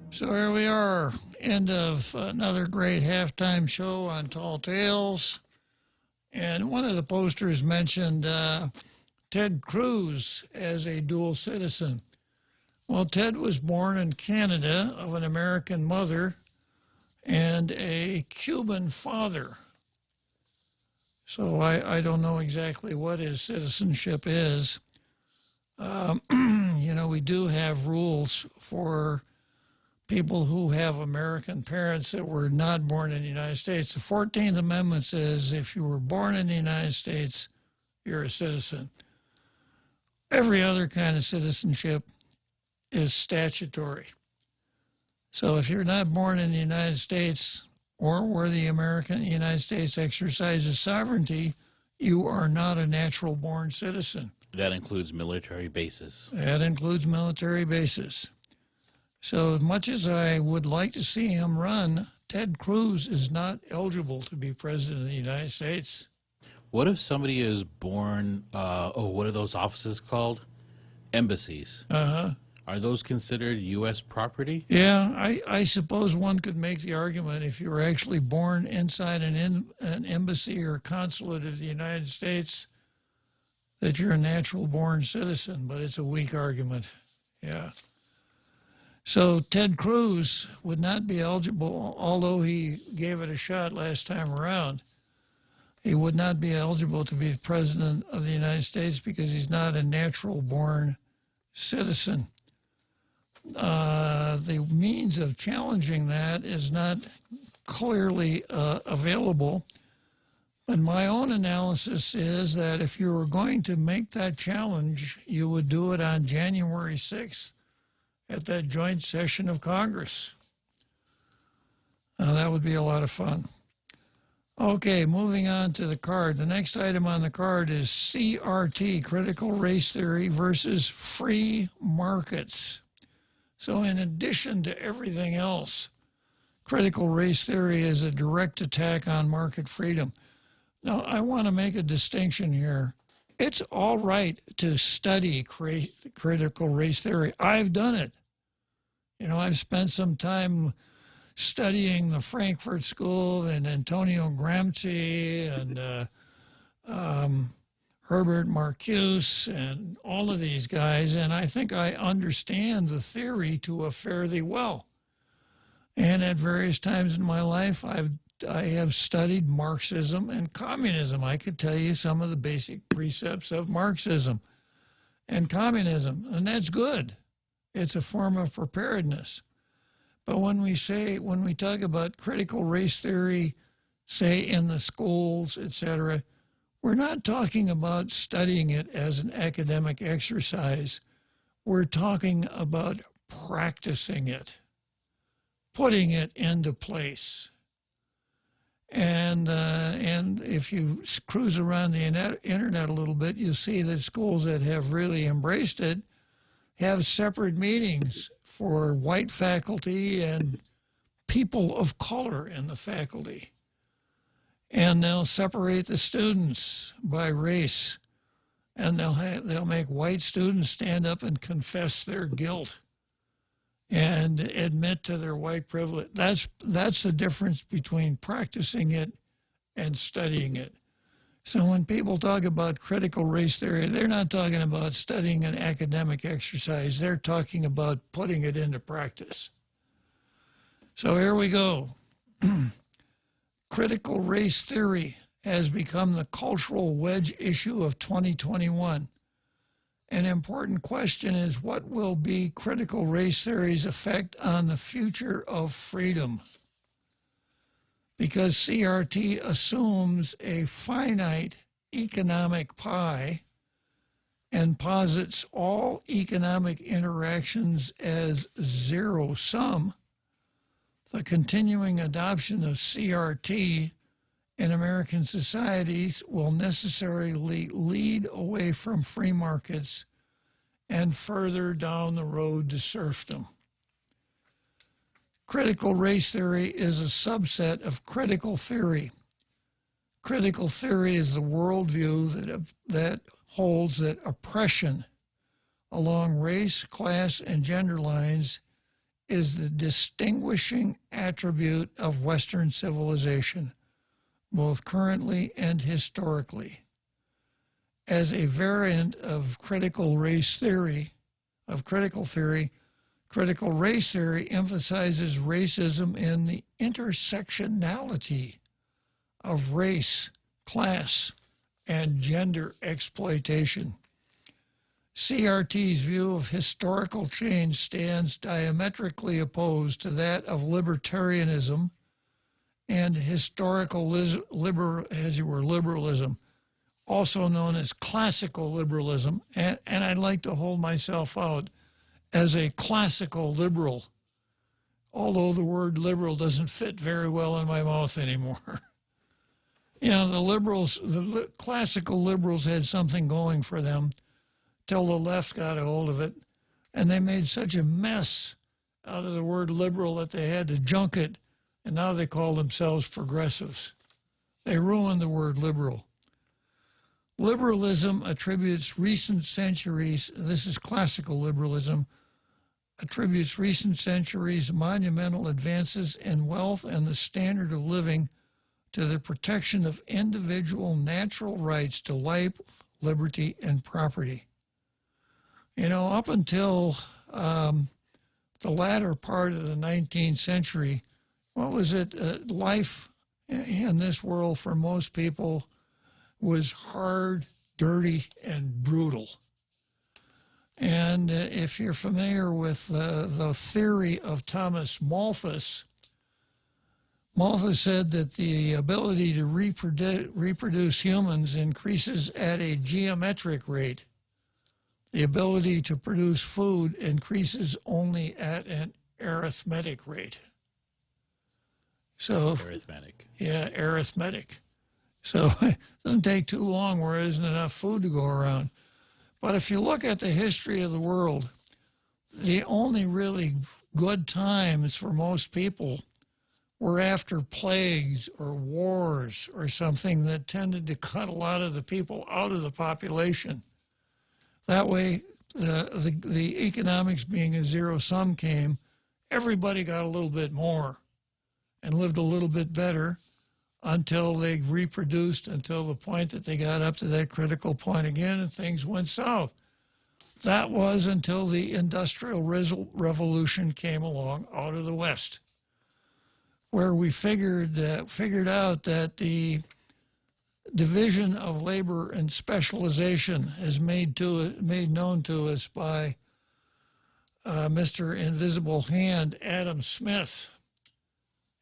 S9: So here we are, end of another great halftime show on Tall Tales. And one of the posters mentioned Ted Cruz as a dual citizen. Well, Ted was born in Canada of an American mother and a Cuban father. So I don't know exactly what his citizenship is. You know, we do have rules for people who have American parents that were not born in the United States. The 14th Amendment says if you were born in the United States, you're a citizen. Every other kind of citizenship is statutory. So if you're not born in the United States or where the United States exercises sovereignty, you are not a natural born citizen.
S10: That includes military bases.
S9: That includes military bases. So as much as I would like to see him run, Ted Cruz is not eligible to be president of the United States.
S10: What if somebody is born, what are those offices called? Embassies.
S9: Uh-huh.
S10: Are those considered U.S. property?
S9: Yeah, I suppose one could make the argument if you were actually born inside an embassy or consulate of the United States that you're a natural born citizen, but it's a weak argument. Yeah. So Ted Cruz would not be eligible, although he gave it a shot last time around. He would not be eligible to be president of the United States because he's not a natural born citizen. The means of challenging that is not clearly available. But my own analysis is that if you were going to make that challenge, you would do it on January 6th at that joint session of Congress. That would be a lot of fun. Okay, moving on to the card. The next item on the card is CRT, critical race theory versus free markets. So in addition to everything else, critical race theory is a direct attack on market freedom. Now, I want to make a distinction here. It's all right to study critical race theory. I've done it. You know, I've spent some time studying the Frankfurt School and Antonio Gramsci and Herbert Marcuse and all of these guys, and I think I understand the theory to a fairly well. And at various times in my life, I have studied Marxism and communism. I could tell you some of the basic precepts of Marxism and communism, and that's good. It's a form of preparedness. But when we talk about critical race theory, say in the schools, etc., we're not talking about studying it as an academic exercise. We're talking about practicing it, putting it into place. And if you cruise around the internet a little bit, you'll see that schools that have really embraced it have separate meetings for white faculty and people of color in the faculty. And they'll separate the students by race, and they'll make white students stand up and confess their guilt and admit to their white privilege. That's the difference between practicing it and studying it. So when people talk about critical race theory, they're not talking about studying an academic exercise. They're talking about putting it into practice. So here we go. Critical race theory has become the cultural wedge issue of 2021. An important question is, what will be critical race theory's effect on the future of freedom? Because CRT assumes a finite economic pie and posits all economic interactions as zero-sum, the continuing adoption of CRT in American societies will necessarily lead away from free markets and further down the road to serfdom. Critical race theory is a subset of critical theory. Critical theory is the worldview that holds that oppression along race, class, and gender lines is the distinguishing attribute of Western civilization, both currently and historically. As a variant of critical race theory, of critical theory. Critical race theory emphasizes racism in the intersectionality of race, class, and gender exploitation. CRT's view of historical change stands diametrically opposed to that of libertarianism and historical liberalism, also known as classical liberalism. And I'd like to hold myself out as a classical liberal, although the word liberal doesn't fit very well in my mouth anymore. You know, the classical liberals had something going for them till the left got a hold of it, and they made such a mess out of the word liberal that they had to junk it, and now they call themselves progressives. They ruined the word liberal. Liberalism attributes recent centuries, this is classical liberalism, attributes recent centuries' monumental advances in wealth and the standard of living to the protection of individual natural rights to life, liberty, and property. You know, up until the latter part of the 19th century, what was it? Life in this world for most people was hard, dirty, and brutal. And if you're familiar with the theory of Thomas Malthus, Malthus said that the ability to reproduce humans increases at a geometric rate. The ability to produce food increases only at an arithmetic rate. So,
S10: Arithmetic.
S9: Yeah, arithmetic. So it doesn't take too long where there isn't enough food to go around. But if you look at the history of the world, the only really good times for most people were after plagues or wars or something that tended to cut a lot of the people out of the population. That way, the economics being a zero-sum game, everybody got a little bit more and lived a little bit better until they reproduced, until the point that they got up to that critical point again and things went south. That was until the Industrial Revolution came along out of the West, where we figured out that the division of labor and specialization is made known to us by Mr. Invisible Hand, Adam Smith.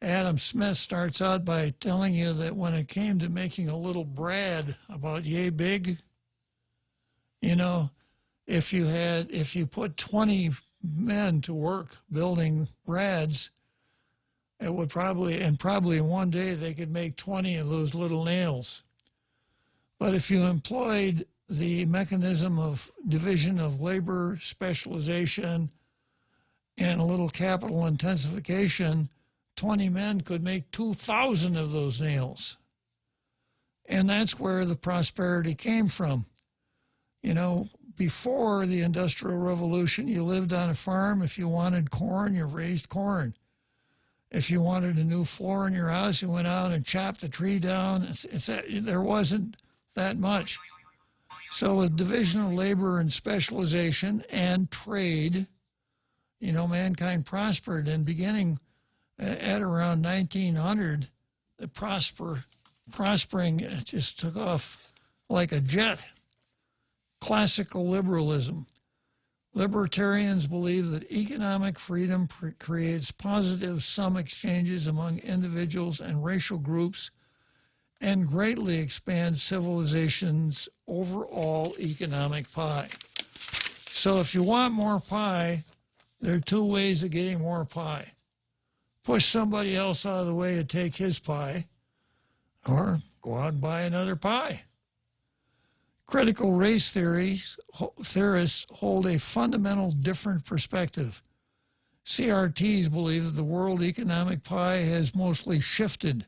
S9: Adam Smith starts out by telling you that when it came to making a little brad about yay big, you know, if you put 20 men to work building brads, it would probably in one day they could make 20 of those little nails. But if you employed the mechanism of division of labor, specialization, and a little capital intensification, 20 men could make 2,000 of those nails. And that's where the prosperity came from. You know, before the Industrial Revolution, you lived on a farm. If you wanted corn, you raised corn. If you wanted a new floor in your house, you went out and chopped the tree down. There wasn't that much. So with division of labor and specialization and trade, you know, mankind prospered. And beginning at around 1900, the prospering just took off like a jet. Classical liberalism. Libertarians believe that economic freedom creates positive sum exchanges among individuals and racial groups and greatly expands civilization's overall economic pie. So if you want more pie, there are two ways of getting more pie. Push somebody else out of the way and take his pie, or go out and buy another pie. Critical race theorists hold a fundamental different perspective. CRTs believe that the world economic pie has mostly shifted,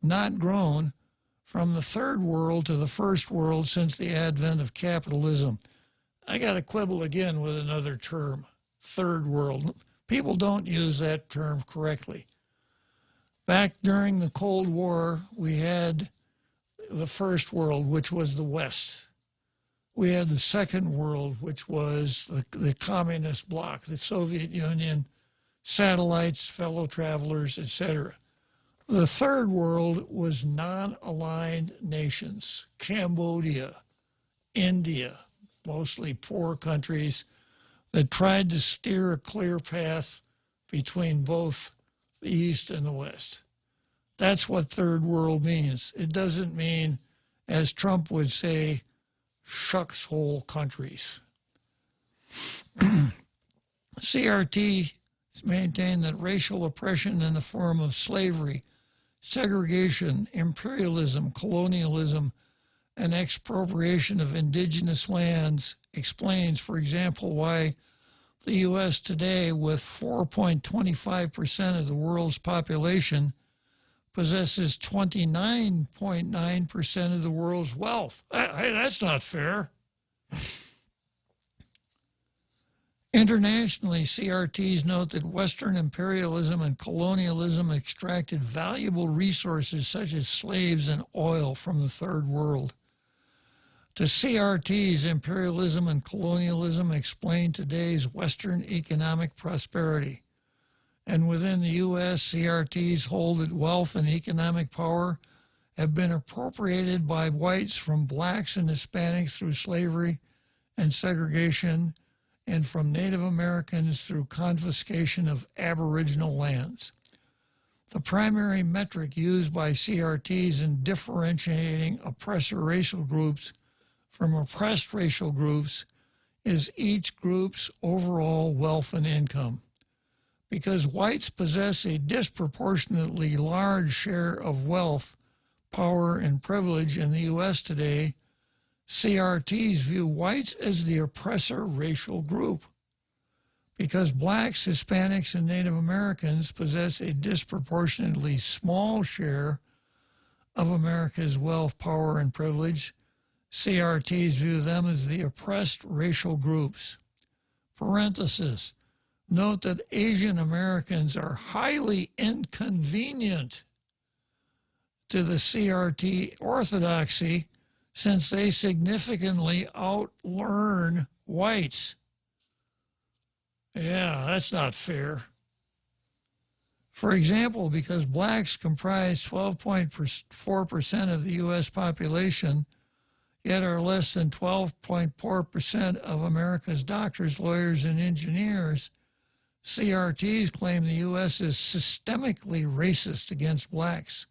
S9: not grown, from the third world to the first world since the advent of capitalism. I got to quibble again with another term, third world. People don't use that term correctly. Back during the Cold War, we had the first world, which was the West. We had the second world, which was the communist bloc, the Soviet Union, satellites, fellow travelers, etc. The third world was non-aligned nations, Cambodia, India, mostly poor countries that tried to steer a clear path between both the East and the West. That's what third world means. It doesn't mean, as Trump would say, shucks whole countries. CRT maintained that racial oppression in the form of slavery, segregation, imperialism, colonialism, and expropriation of indigenous lands explains, for example, why the U.S. today, with 4.25% of the world's population, possesses 29.9% of the world's wealth. Hey, that's not fair. Internationally, CRTs note that Western imperialism and colonialism extracted valuable resources such as slaves and oil from the third world. To CRTs, imperialism and colonialism explain today's Western economic prosperity. And within the U.S., CRTs hold that wealth and economic power have been appropriated by whites from blacks and Hispanics through slavery and segregation, and from Native Americans through confiscation of Aboriginal lands. The primary metric used by CRTs in differentiating oppressor racial groups from oppressed racial groups is each group's overall wealth and income. Because whites possess a disproportionately large share of wealth, power, and privilege in the U.S. today, CRTs view whites as the oppressor racial group. Because blacks, Hispanics, and Native Americans possess a disproportionately small share of America's wealth, power, and privilege, CRTs view them as the oppressed racial groups. Parenthesis. Note that Asian Americans are highly inconvenient to the CRT orthodoxy since they significantly outlearn whites. Yeah, that's not fair. For example, because blacks comprise 12.4% of the U.S. population, yet are less than 12.4% of America's doctors, lawyers, and engineers, CRTs claim the U.S. is systemically racist against blacks.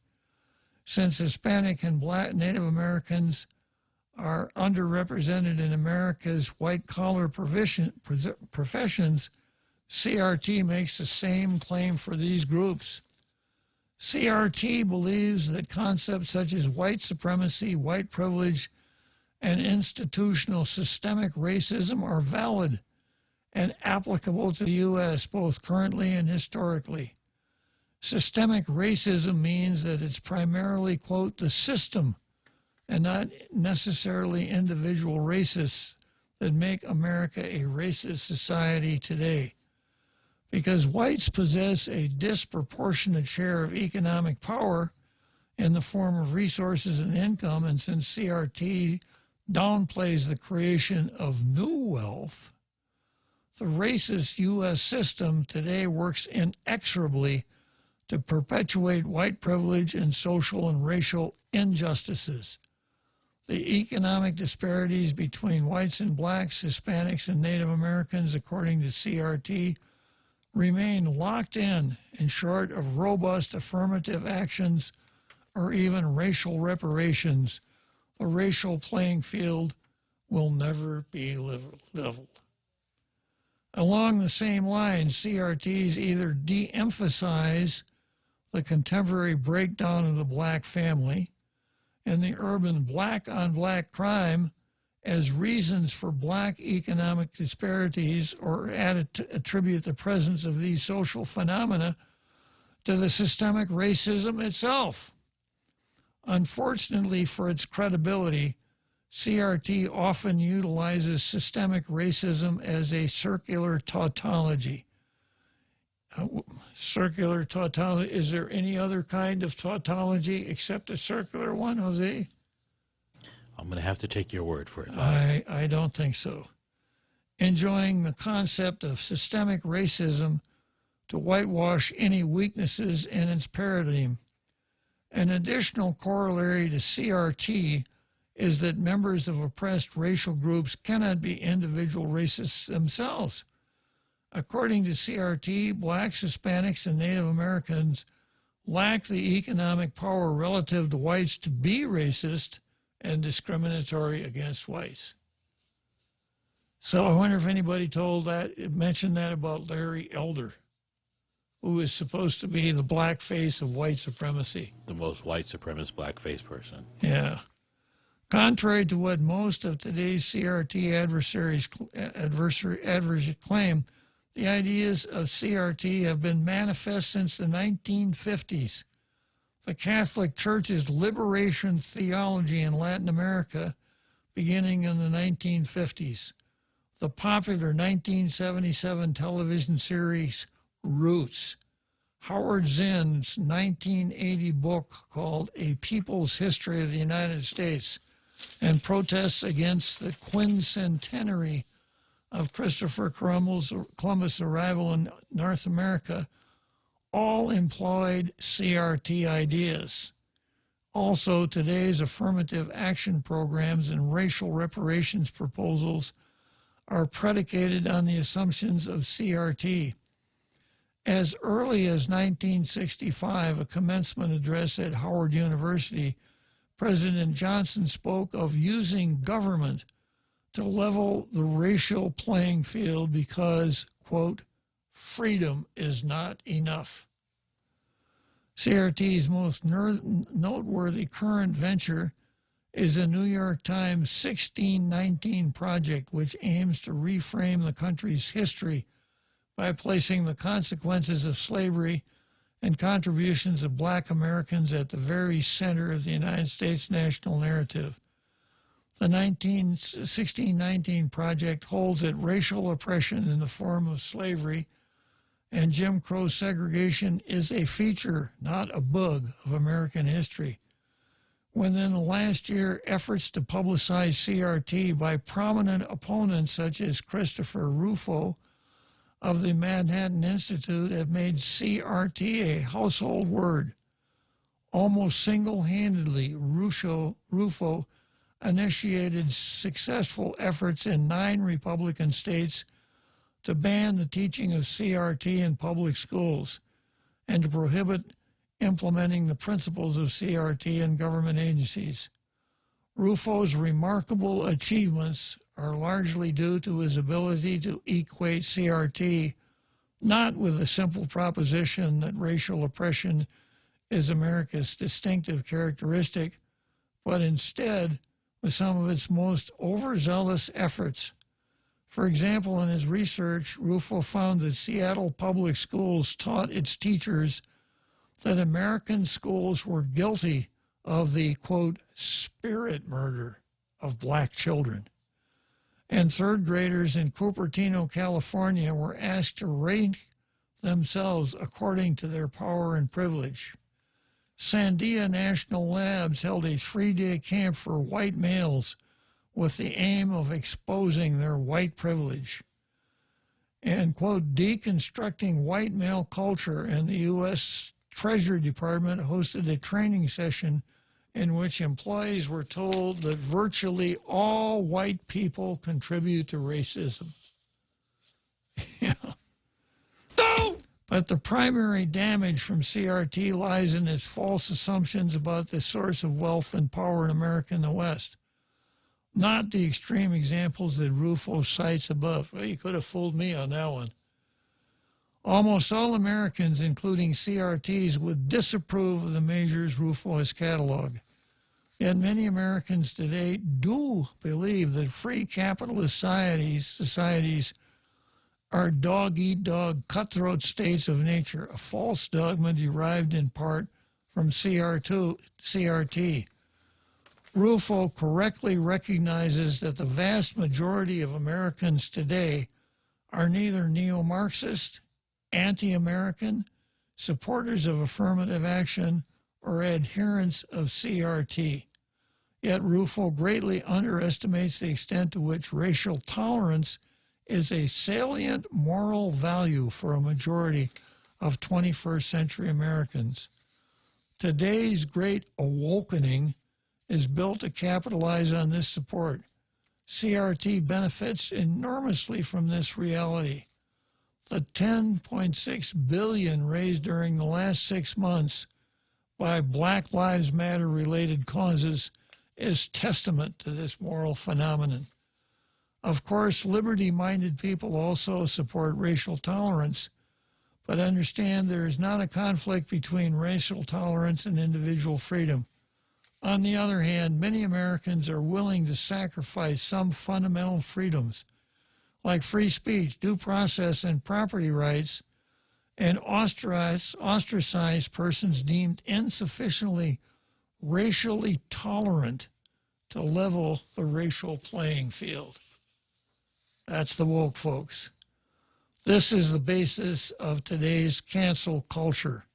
S9: Since Hispanic and Black Native Americans are underrepresented in America's white-collar professions, CRT makes the same claim for these groups. CRT believes that concepts such as white supremacy, white privilege, and institutional systemic racism are valid and applicable to the U.S. both currently and historically. Systemic racism means that it's primarily, quote, the system and not necessarily individual racists that make America a racist society today. Because whites possess a disproportionate share of economic power in the form of resources and income, and since CRT downplays the creation of new wealth, the racist U.S. system today works inexorably to perpetuate white privilege and social and racial injustices. The economic disparities between whites and blacks, Hispanics, and Native Americans, according to CRT, remain locked in short of robust affirmative actions or even racial reparations. The racial playing field will never be leveled. Along the same lines, CRTs either de-emphasize the contemporary breakdown of the black family and the urban black-on-black crime as reasons for black economic disparities, or attribute the presence of these social phenomena to the systemic racism itself. Unfortunately for its credibility, CRT often utilizes systemic racism as a circular tautology. Circular tautology, is there any other kind of tautology except a circular one, Jose?
S10: I'm going to have to take your word for it.
S9: I don't think so. Enjoying the concept of systemic racism to whitewash any weaknesses in its paradigm. An additional corollary to CRT is that members of oppressed racial groups cannot be individual racists themselves. According to CRT, blacks, Hispanics, and Native Americans lack the economic power relative to whites to be racist and discriminatory against whites. So I wonder if anybody mentioned that about Larry Elder, who is supposed to be the black face of white supremacy.
S10: The most white supremacist blackface person.
S9: Yeah. Contrary to what most of today's CRT adversaries claim, the ideas of CRT have been manifest since the 1950s. The Catholic Church's liberation theology in Latin America, beginning in the 1950s. The popular 1977 television series Roots. Howard Zinn's 1980 book called A People's History of the United States, and protests against the quincentenary of Christopher Columbus' arrival in North America all employed CRT ideas. Also, today's affirmative action programs and racial reparations proposals are predicated on the assumptions of CRT. As early as 1965, a commencement address at Howard University, President Johnson spoke of using government to level the racial playing field because, quote, freedom is not enough. CRT's most noteworthy current venture is the New York Times 1619 project, which aims to reframe the country's history by placing the consequences of slavery and contributions of black Americans at the very center of the United States national narrative. The 1619 project holds that racial oppression in the form of slavery and Jim Crow segregation is a feature, not a bug, of American history. Within the last year, efforts to publicize CRT by prominent opponents such as Christopher Rufo of the Manhattan Institute have made CRT a household word. Almost single-handedly, Rufo initiated successful efforts in 9 Republican states to ban the teaching of CRT in public schools and to prohibit implementing the principles of CRT in government agencies. Rufo's remarkable achievements are largely due to his ability to equate CRT not with the simple proposition that racial oppression is America's distinctive characteristic, but instead with some of its most overzealous efforts. For example, in his research, Rufo found that Seattle public schools taught its teachers that American schools were guilty of the, quote, spirit murder of black children. And third graders in Cupertino, California were asked to rank themselves according to their power and privilege. Sandia National Labs held a 3-day camp for white males with the aim of exposing their white privilege. And, quote, deconstructing white male culture, and the U.S. Treasury Department hosted a training session in which employees were told that virtually all white people contribute to racism. Yeah. No! But the primary damage from CRT lies in its false assumptions about the source of wealth and power in America and the West, not the extreme examples that Rufo cites above. Well, you could have fooled me on that one. Almost all Americans, including CRTs, would disapprove of the measures Rufo has cataloged. Yet many Americans today do believe that free capitalist societies are dog-eat-dog, cutthroat states of nature, a false dogma derived in part from CRT. Rufo correctly recognizes that the vast majority of Americans today are neither neo-Marxist, anti-American, supporters of affirmative action, or adherents of CRT. Yet Rufo greatly underestimates the extent to which racial tolerance is a salient moral value for a majority of 21st century Americans. Today's great awakening is built to capitalize on this support. CRT benefits enormously from this reality. The $10.6 billion raised during the last 6 months by Black Lives Matter related causes is testament to this moral phenomenon. Of course, liberty-minded people also support racial tolerance, but understand there is not a conflict between racial tolerance and individual freedom. On the other hand, many Americans are willing to sacrifice some fundamental freedoms, like free speech, due process, and property rights, and ostracize persons deemed insufficiently racially tolerant to level the racial playing field. That's the woke folks. This is the basis of today's cancel culture.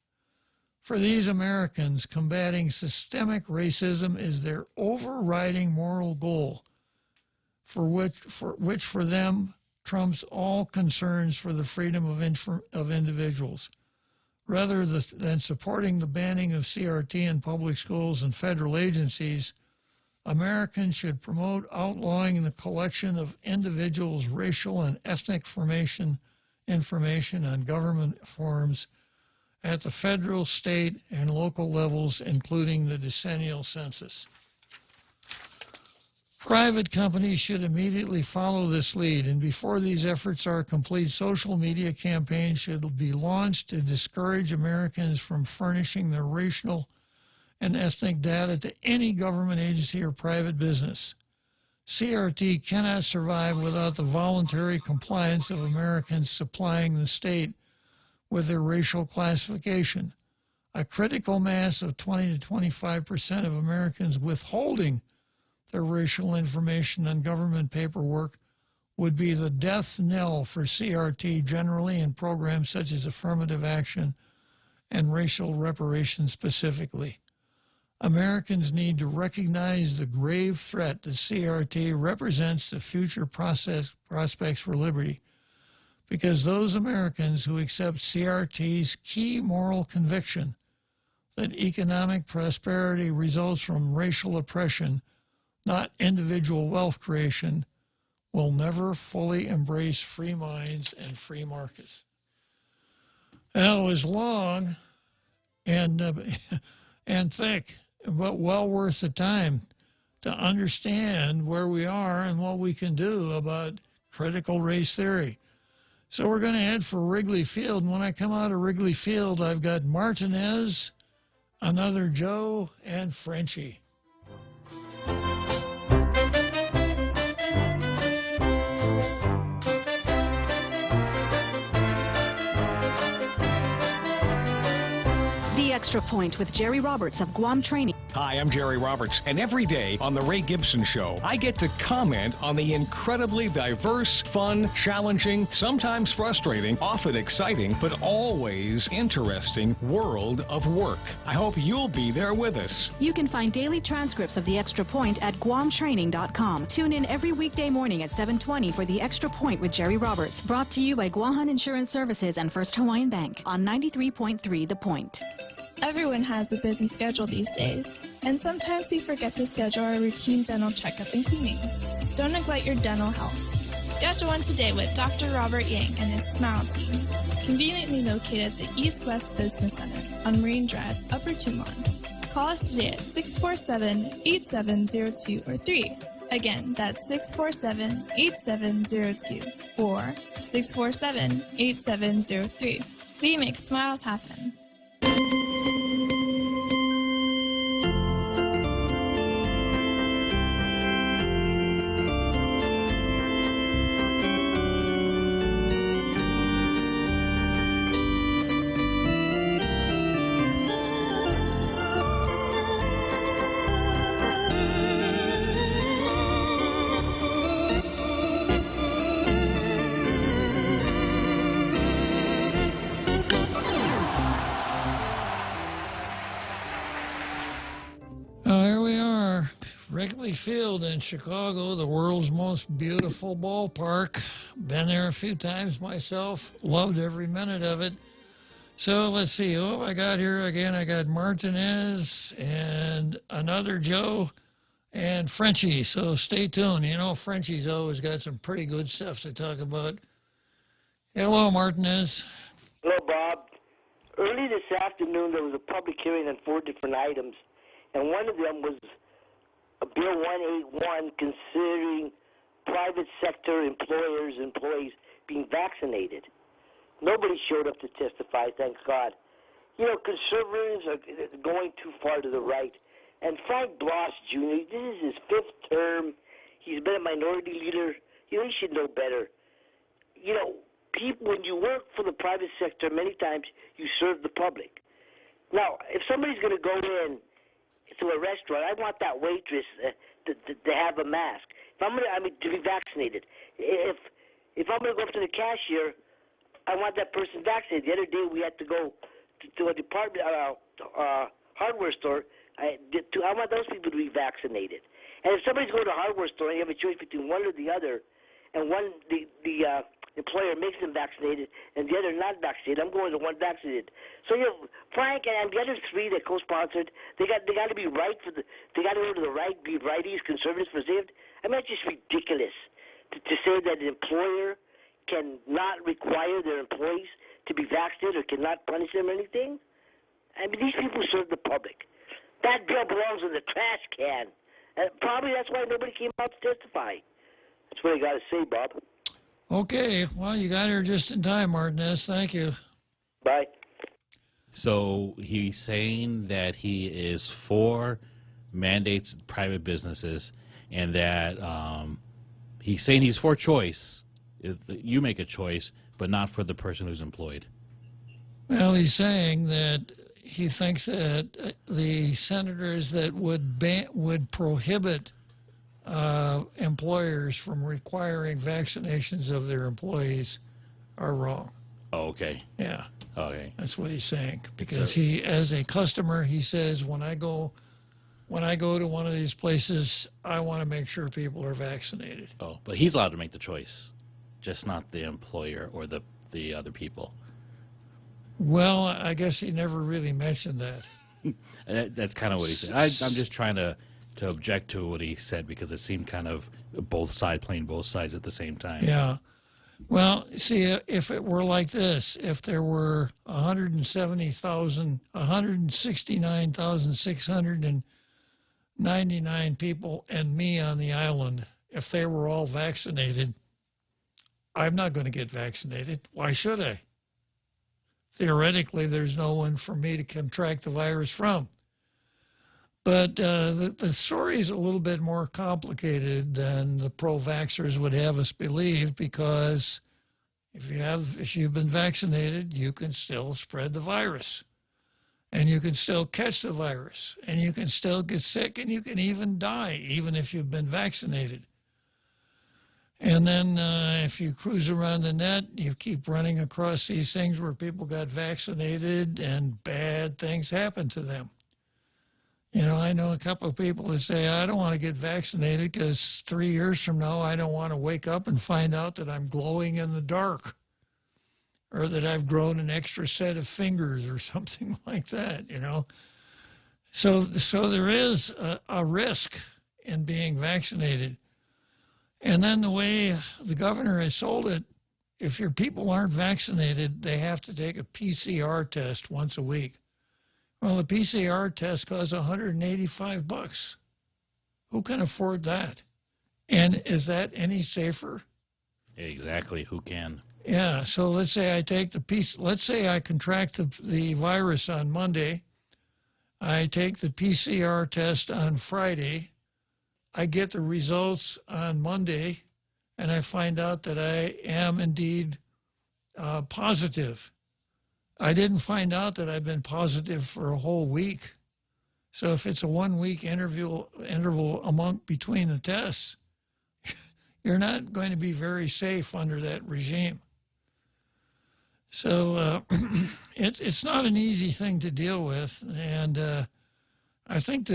S9: For these Americans, combating systemic racism is their overriding moral goal, which for them trumps all concerns for the freedom of individuals. Rather than supporting the banning of CRT in public schools and federal agencies, Americans should promote outlawing the collection of individuals' racial and ethnic information on government forms at the federal, state, and local levels, including the decennial census. Private companies should immediately follow this lead, and before these efforts are complete, social media campaigns should be launched to discourage Americans from furnishing their racial and ethnic data to any government agency or private business. CRT cannot survive without the voluntary compliance of Americans supplying the state with their racial classification. A critical mass of 20 to 25% of Americans withholding their racial information on government paperwork would be the death knell for CRT generally and programs such as affirmative action and racial reparations specifically. Americans need to recognize the grave threat that CRT represents to future prospects for liberty, because those Americans who accept CRT's key moral conviction that economic prosperity results from racial oppression, not individual wealth creation, will never fully embrace free minds and free markets. Now, it was long and thick, but well worth the time to understand where we are and what we can do about critical race theory. So we're going to head for Wrigley Field, and when I come out of Wrigley Field, I've got Martinez, another Joe, and Frenchie.
S8: The Extra Point with Jerry Roberts of Guam Training.
S12: Hi, I'm Jerry Roberts, and every day on The Ray Gibson Show, I get to comment on the incredibly diverse, fun, challenging, sometimes frustrating, often exciting, but always interesting world of work. I hope you'll be there with us.
S8: You can find daily transcripts of The Extra Point at GuamTraining.com. Tune in every weekday morning at 7:20 for The Extra Point with Jerry Roberts. Brought to you by Guahan Insurance Services and First Hawaiian Bank on 93.3 The Point.
S21: Everyone has a busy schedule these days, and sometimes we forget to schedule our routine dental checkup and cleaning. Don't neglect your dental health. Schedule one today with Dr. Robert Yang and his Smile Team, conveniently located at the East West Business Center on Marine Drive, Upper Tumon. Call us today at 647-8702 or 3. Again, that's 647-8702 or 647-8703. We make smiles happen.
S9: Wrigley Field in Chicago, the world's most beautiful ballpark. Been there a few times myself. Loved every minute of it. So let's see. Who have I got here again? I got Martinez and another Joe and Frenchie. So stay tuned. You know, Frenchie's always got some pretty good stuff to talk about. Hello, Martinez.
S2: Hello, Bob. Early this afternoon, there was a public hearing on 4 different items, and one of them was Bill 181 considering private sector employees being vaccinated. Nobody showed up to testify, thank God. You know, conservatives are going too far to the right. And Frank Bloss Jr., this is his 5th term. He's been a minority leader. You know, he should know better. You know, people, when you work for the private sector, many times you serve the public. Now, if somebody's going to go in to a restaurant, I want that waitress to have a mask. If I'm going to be vaccinated. If I'm going to go up to the cashier, I want that person vaccinated. The other day we had to go to a department, hardware store. I want those people to be vaccinated. And if somebody's going to a hardware store and you have a choice between one or the other, and the employer makes them vaccinated and the other not vaccinated, I'm going to one vaccinated. So you know, Frank and the other 3 that co-sponsored, they got to be right they got to go to the right, be righties, conservatives for saved. I mean, it's just ridiculous to say that an employer can not require their employees to be vaccinated or cannot punish them or anything. I mean, these people serve the public. That bill belongs in the trash can. And probably that's why nobody came out to testify. That's what I got to say, Bob.
S9: Okay. Well, you got here just in time, Martinez. Thank you.
S2: Bye.
S10: So he's saying that he is for mandates private businesses and that he's saying he's for choice. If you make a choice, but not for the person who's employed.
S9: Well, he's saying that he thinks that the senators that would prohibit employers from requiring vaccinations of their employees are wrong.
S10: Oh, okay.
S9: Yeah.
S10: Okay.
S9: That's what he's saying. Because he, as a customer, he says, when I go to one of these places, I want to make sure people are vaccinated.
S10: Oh, but he's allowed to make the choice, just not the employer or the other people.
S9: Well, I guess he never really mentioned that.
S10: That's kind of what he said. I'm just trying to object to what he said because it seemed kind of playing both sides at the same time.
S9: Yeah. Well, see, if it were like this, if there were 169,699 people and me on the island, if they were all vaccinated, I'm not going to get vaccinated. Why should I? Theoretically, there's no one for me to contract the virus from. But the story is a little bit more complicated than the pro-vaxxers would have us believe, because if you've been vaccinated, you can still spread the virus, and you can still catch the virus, and you can still get sick, and you can even die, even if you've been vaccinated. And then if you cruise around the net, you keep running across these things where people got vaccinated and bad things happen to them. You know, I know a couple of people that say, I don't want to get vaccinated because 3 years from now, I don't want to wake up and find out that I'm glowing in the dark or that I've grown an extra set of fingers or something like that, you know. So there is a risk in being vaccinated. And then the way the governor has sold it, if your people aren't vaccinated, they have to take a PCR test once a week. Well, the PCR test costs $185. Who can afford that? And is that any safer?
S10: Exactly. Who can?
S9: Yeah. So let's say I take let's say I contract the virus on Monday. I take the PCR test on Friday. I get the results on Monday, and I find out that I am indeed positive. I didn't find out that I've been positive for a whole week. So if it's a 1 week interval between the tests, you're not going to be very safe under that regime. So it's not an easy thing to deal with, and I think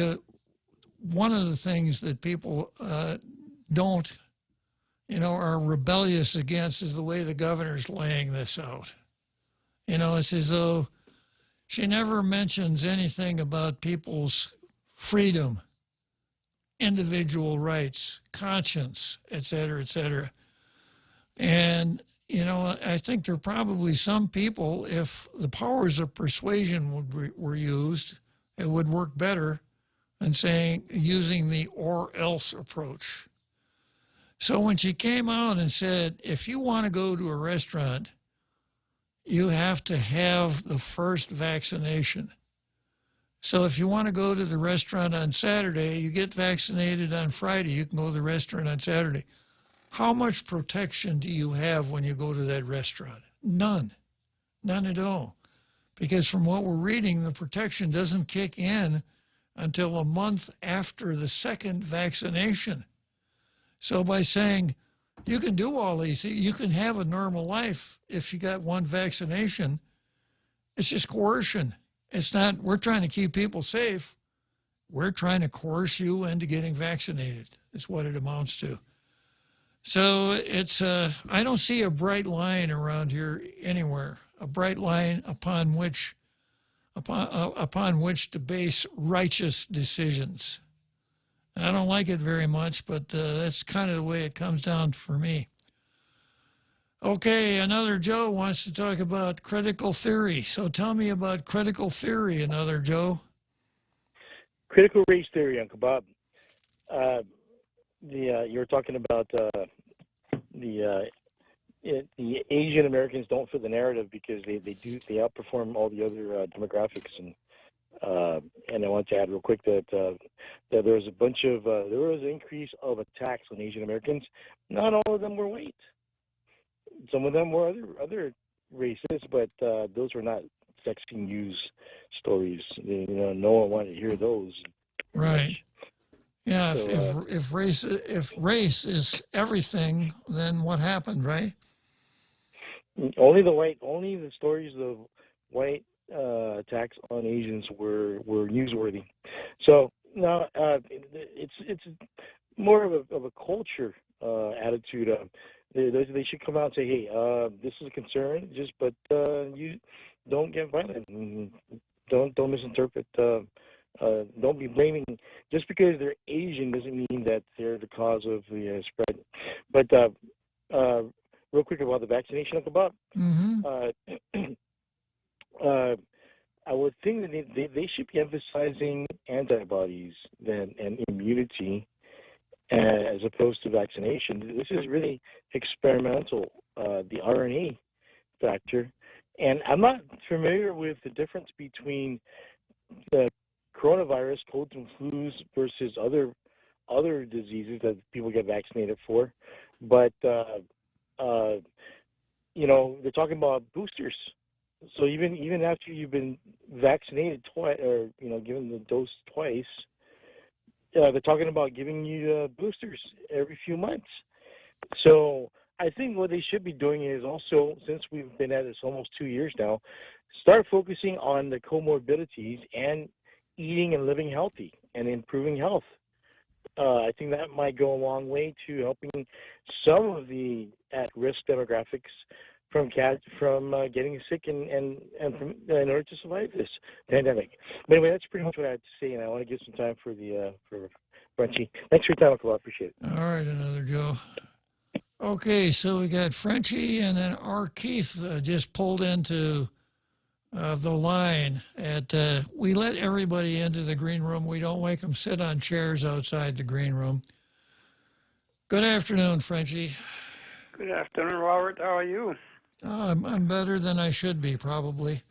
S9: one of the things that people don't, are rebellious against is the way the governor's laying this out. It's as though she never mentions anything about people's freedom, individual rights, conscience, et cetera, et cetera. And, I think there are probably some people, if the powers of persuasion were used, it would work better than using the or else approach. So when she came out and said, if you want to go to a restaurant, you have to have the first vaccination. So if you want to go to the restaurant on Saturday, you get vaccinated on Friday, you can go to the restaurant on Saturday. How much protection do you have when you go to that restaurant? None. None at all. Because from what we're reading, the protection doesn't kick in until a month after the second vaccination. So by saying you can do all these, you can have a normal life if you got one vaccination, it's just coercion. It's not, we're trying to keep people safe. We're trying to coerce you into getting vaccinated. That's what it amounts to. So it's, I don't see a bright line around here anywhere, a bright line upon which to base righteous decisions. I don't like it very much, but that's kind of the way it comes down for me. Okay, another Joe wants to talk about critical theory. So tell me about critical theory, another Joe.
S7: Critical race theory, Uncle Bob. You were talking about the Asian Americans don't fit the narrative because they outperform all the other demographics, and I want to add real quick that there was a bunch of there was an increase of attacks on Asian Americans. Not all of them were white. Some of them were other races, but those were not sexy news stories. No one wanted to hear those.
S9: Right. Yeah.
S7: So,
S9: if race is everything, then what happened, right?
S7: Only the stories of white attacks on Asians were newsworthy. So now it's more of a culture attitude. They should come out and say, hey, this is a concern. But you don't get violent. Don't misinterpret. Don't be blaming. Just because they're Asian doesn't mean that they're the cause of the spread. But real quick about the vaccination, Uncle Bob. I would think that they should be emphasizing antibodies and immunity as opposed to vaccination. This is really experimental, the RNA factor. And I'm not familiar with the difference between the coronavirus, colds and flus, versus other diseases that people get vaccinated for. But, they're talking about boosters. So even after you've been vaccinated twice, or given the dose twice, they're talking about giving you boosters every few months. So I think what they should be doing is also, since we've been at this almost 2 years now, start focusing on the comorbidities and eating and living healthy and improving health. I think that might go a long way to helping some of the at-risk demographics from getting sick and in order to survive this pandemic. But anyway, that's pretty much what I have to say, and I want to give some time for Frenchie. Thanks for your time, Uncle. I appreciate it. All
S9: right, another Joe. Okay, so we got Frenchie, and then our Keith just pulled into the line. We let everybody into the green room. We don't make them sit on chairs outside the green room. Good afternoon, Frenchie.
S22: Good afternoon, Robert. How are you?
S9: I'm better than I should be, probably.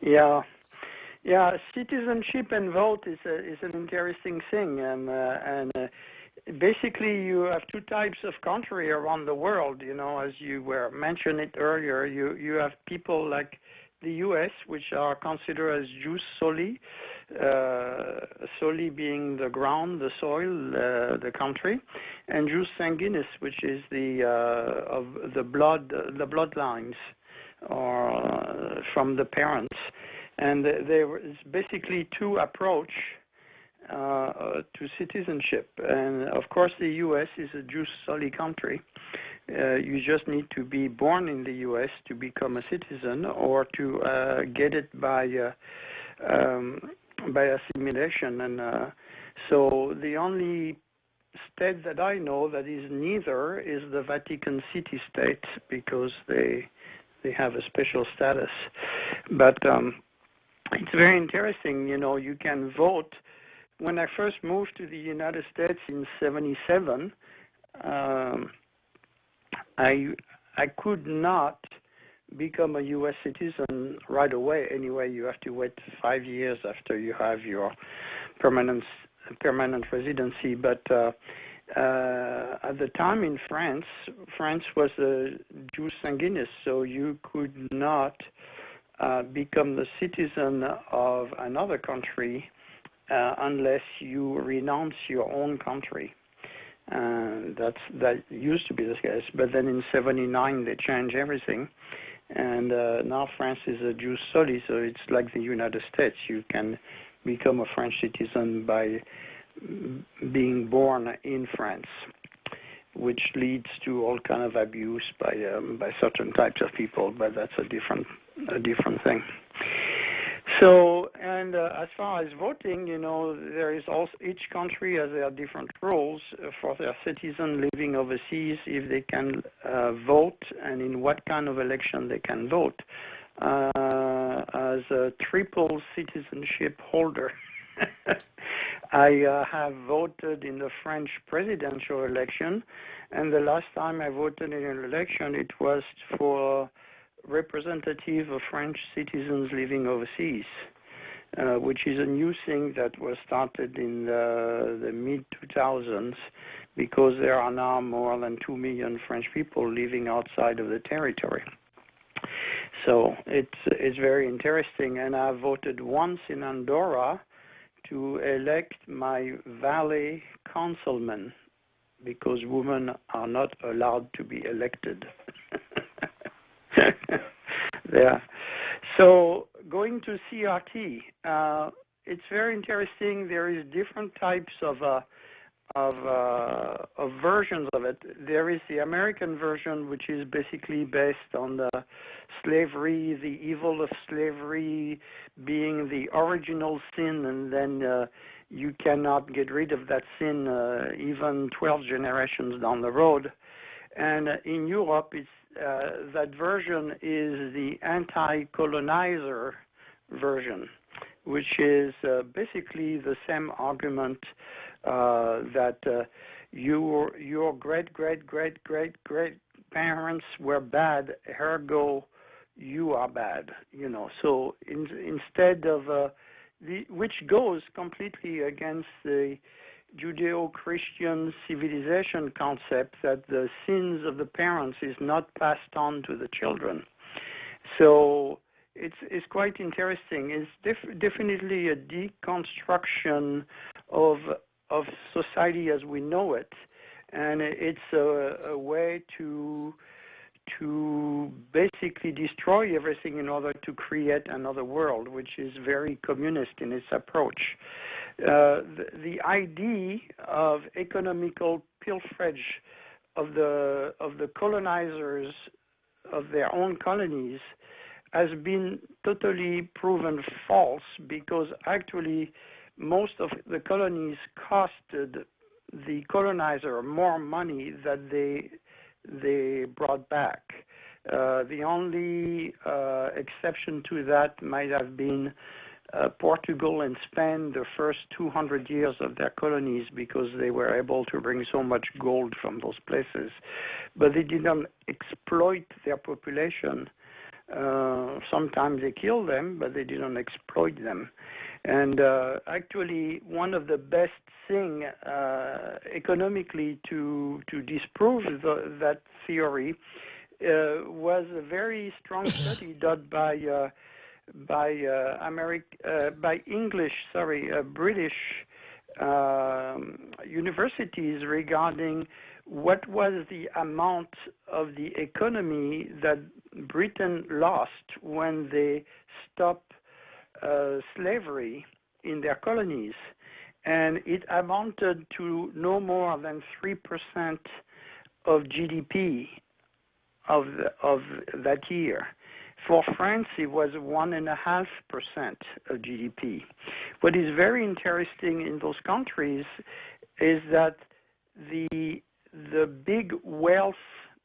S22: Yeah. Citizenship and vote is an interesting thing, and basically you have two types of country around the world. As you were mentioned it earlier, you have people like the U.S., which are considered as jus soli, soli being the ground, the soil, the country, and jus sanguinis, which is of the bloodlines, or from the parents. And there is basically two approach to citizenship. And of course, the U.S. is a jus-soli country. You just need to be born in the U.S. to become a citizen, or to get it by assimilation. And so the only state that I know that is neither is the Vatican City state, because they have a special status. But it's very interesting. You can vote. When I first moved to the United States in '77, I could not become a U.S. citizen right away. Anyway, you have to wait 5 years after you have your permanent residency. But at the time in France was a jus sanguinis, so you could not become the citizen of another country unless you renounce your own country. That used to be the case, but then in '79 they changed everything, and now France is a jus soli, so it's like the United States. You can become a French citizen by being born in France, which leads to all kind of abuse by certain types of people, but that's a different thing. So, and as far as voting, there is also, each country has their different rules for their citizens living overseas, if they can vote and in what kind of election they can vote. As a triple citizenship holder, I have voted in the French presidential election, and the last time I voted in an election, it was for representative of French citizens living overseas, which is a new thing that was started in the mid-2000s, because there are now more than 2 million French people living outside of the territory. So it's very interesting, and I voted once in Andorra to elect my valet councilman, because women are not allowed to be elected. There. So going to CRT, it's very interesting. There is different types of versions of it. There is the American version, which is basically based on the slavery, the evil of slavery being the original sin, and then you cannot get rid of that sin even 12 generations down the road. And in Europe, it's that version is the anti-colonizer version, which is basically the same argument that your great parents were bad, ergo you are bad. So instead of which goes completely against the Judeo-Christian civilization concept that the sins of the parents is not passed on to the children. So it's quite interesting. It's definitely a deconstruction of society as we know it, and it's a way to basically destroy everything in order to create another world, which is very communist in its approach. The idea of economical pilferage of the colonizers of their own colonies has been totally proven false, because actually most of the colonies costed the colonizer more money than they brought back. The only exception to that might have been Portugal and Spain, the first 200 years of their colonies, because they were able to bring so much gold from those places. But they didn't exploit their population. Sometimes they killed them, but they didn't exploit them. And actually, one of the best things economically to disprove that theory was a very strong study done by British universities regarding what was the amount of the economy that Britain lost when they stopped slavery in their colonies. and it amounted to no more than 3% of GDP of that year. For France, it was 1.5% of GDP. What is very interesting in those countries is that the big wealth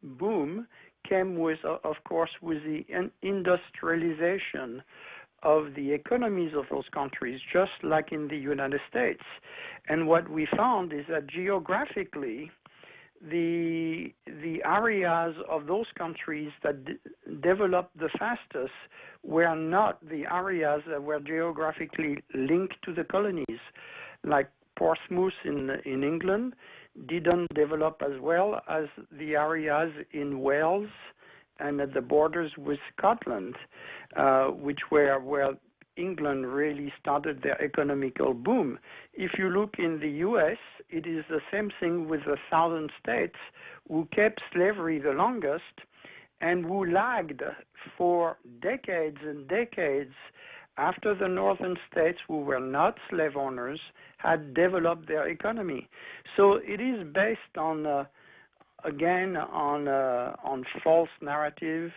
S22: boom came with, of course, with the industrialization of the economies of those countries, just like in the United States. And what we found is that geographically, the areas of those countries that developed the fastest were not the areas that were geographically linked to the colonies, like Portsmouth in England didn't develop as well as the areas in Wales and at the borders with Scotland, which were where England really started their economical boom. If you look in the U.S., it is the same thing with the southern states who kept slavery the longest and who lagged for decades and decades after the northern states, who were not slave owners, had developed their economy. So it is based on, again, on false narrative.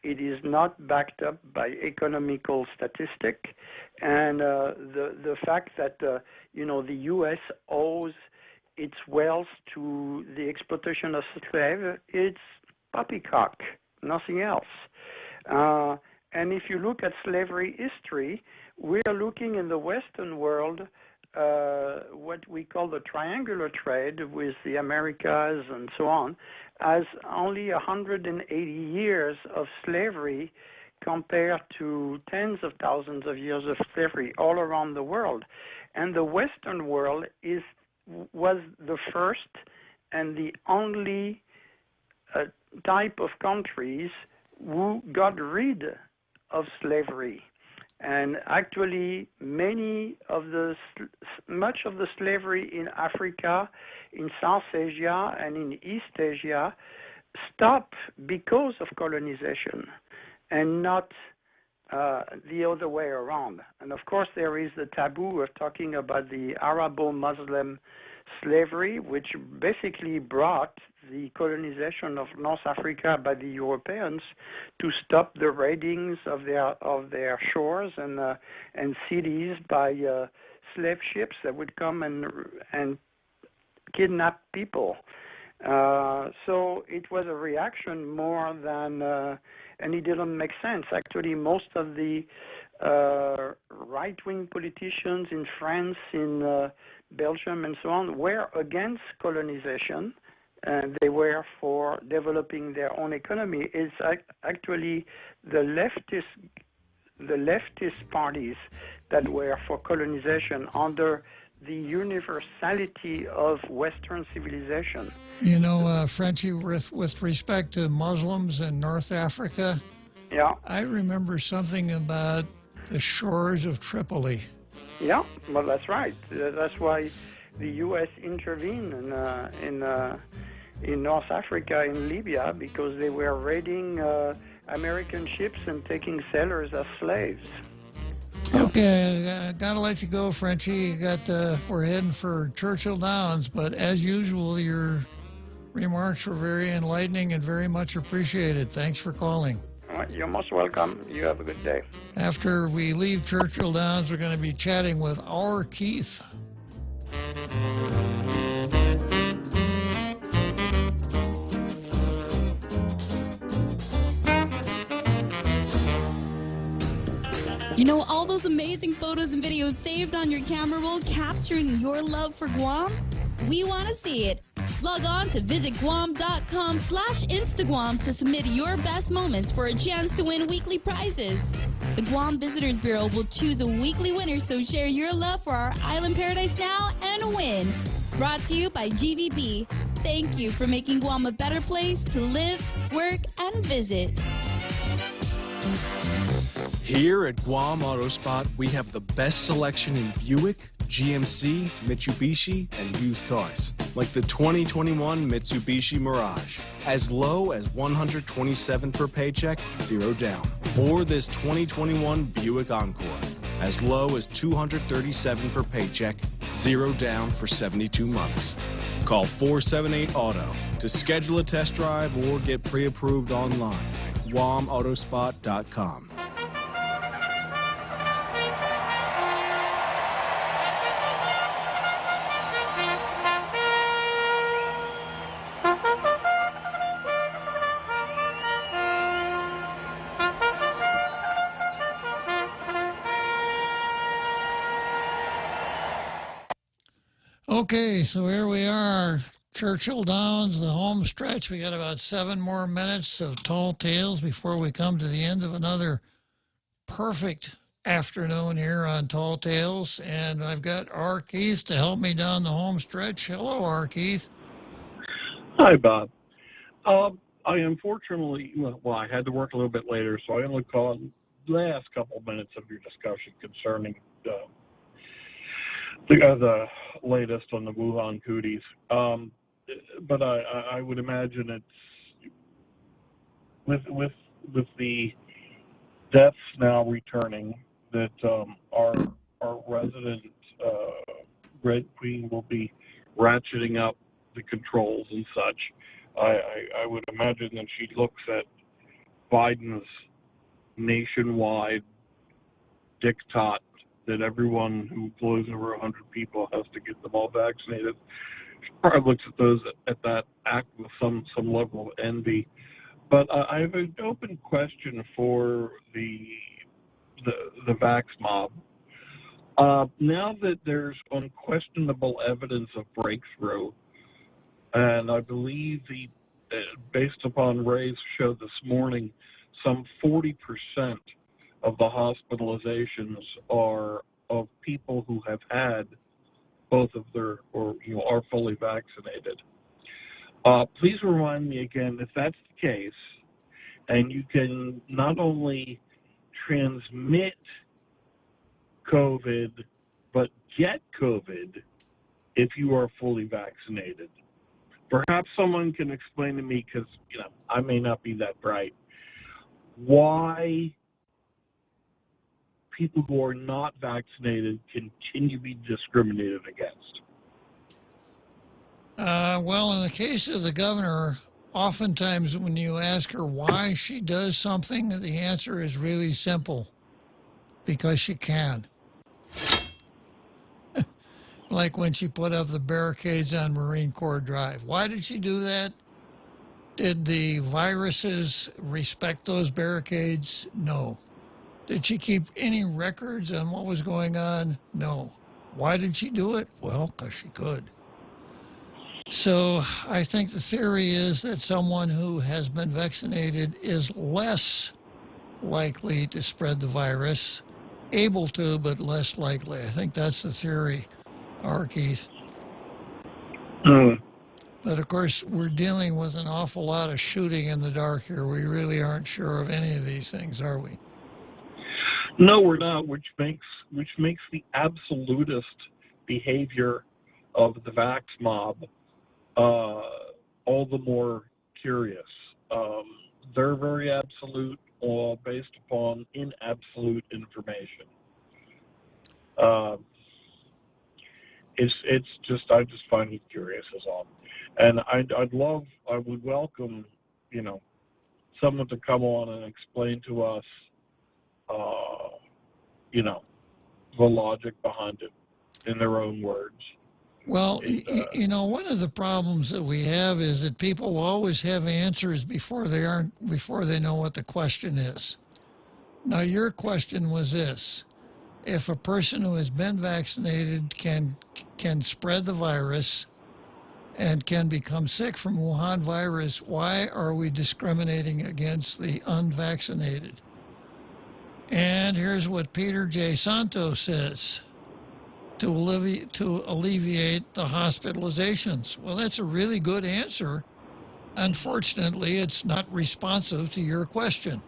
S22: It is not backed up by economical statistic, and the fact that the U.S. owes its wealth to the exploitation of slaves, it's poppycock, nothing else. And if you look at slavery history, we are looking in the Western world what we call the triangular trade with the Americas and so on, as only 180 years of slavery compared to tens of thousands of years of slavery all around the world. And the Western world was the first and the only type of countries who got rid of slavery. And actually, much of the slavery in Africa, in South Asia, and in East Asia stopped because of colonization and not the other way around. And of course, there is the taboo of talking about the Arabo-Muslim slavery, which basically brought the colonization of North Africa by the Europeans to stop the raidings of their shores and cities by slave ships that would come and kidnap people. So it was a reaction more than, and it didn't make sense. Actually, most of the right-wing politicians in France, in Belgium, and so on, were against colonization. And they were for developing their own economy. It's actually the leftist parties that were for colonization under the universality of Western civilization.
S9: You know, Frenchie, with respect to Muslims in North Africa,
S22: yeah,
S9: I remember something about the shores of Tripoli.
S22: Yeah, well, that's right. That's why the U.S. intervened in North Africa, in Libya, because they were raiding American ships and taking sailors as slaves.
S9: Okay, I gotta let you go, Frenchie. We're heading for Churchill Downs, but as usual, your remarks were very enlightening and very much appreciated. Thanks for calling.
S22: All right, you're most welcome. You have a good day.
S9: After we leave Churchill Downs, we're going to be chatting with our Keith.
S16: You know all those amazing photos and videos saved on your camera roll capturing your love for Guam? We want to see it. Log on to visitguam.com/Instagram to submit your best moments for a chance to win weekly prizes. The Guam Visitors Bureau will choose a weekly winner, so share your love for our island paradise now and win. Brought to you by GVB. Thank you for making Guam a better place to live, work, and visit.
S5: Here at Guam Auto Spot, we have the best selection in Buick, GMC, Mitsubishi, and used cars. Like the 2021 Mitsubishi Mirage, as low as $127 per paycheck, 0 down. Or this 2021 Buick Encore, as low as $237 per paycheck, 0 down for 72 months. Call 478-AUTO to schedule a test drive or get pre-approved online at guamautospot.com.
S9: Okay, so here we are, Churchill Downs, the home stretch. We got about 7 more minutes of Tall Tales before we come to the end of another perfect afternoon here on Tall Tales. And I've got R. Keith to help me down the home stretch. Hello, R. Keith.
S11: Hi, Bob. I unfortunately, well, I had to work a little bit later, so I only caught the last couple minutes of your discussion concerning the latest on the Wuhan cooties. But I would imagine it's with the deaths now returning that our resident Red Queen will be ratcheting up the controls and such. I would imagine that she looks at Biden's nationwide diktat that everyone who blows over 100 people has to get them all vaccinated. She probably looks at those at that act with some level of envy. But I have an open question for the vax mob. Now that there's unquestionable evidence of breakthrough, and I believe based upon Ray's show this morning, some 40% of the hospitalizations are of people who have had both of their, or are fully vaccinated. Please remind me again, if that's the case, and you can not only transmit COVID, but get COVID if you are fully vaccinated. Perhaps someone can explain to me, because I may not be that bright, why people who are not vaccinated continue to be discriminated against.
S9: Well, in the case of the governor, oftentimes when you ask her why she does something, the answer is really simple. Because she can. Like when she put up the barricades on Marine Corps Drive. Why did she do that? Did the viruses respect those barricades? No. Did she keep any records on what was going on? No. Why did she do it? Well, because she could. So I think the theory is that someone who has been vaccinated is less likely to spread the virus, able to, but less likely. I think that's the theory, Keith. But of course, we're dealing with an awful lot of shooting in the dark here. We really aren't sure of any of these things, are we?
S11: No, we're not, which makes the absolutist behavior of the vax mob all the more curious. They're very absolute, all based upon inabsolute information. It's just, I just find it curious is all. And I would welcome, someone to come on and explain to us, the logic behind it in their own words.
S9: Well, one of the problems that we have is that people always have answers before they know what the question is. Now, your question was this: if a person who has been vaccinated can spread the virus and can become sick from Wuhan virus, why are we discriminating against the unvaccinated? And here's what Peter J. Santos says: to alleviate the hospitalizations. Well, that's a really good answer. Unfortunately, it's not responsive to your question.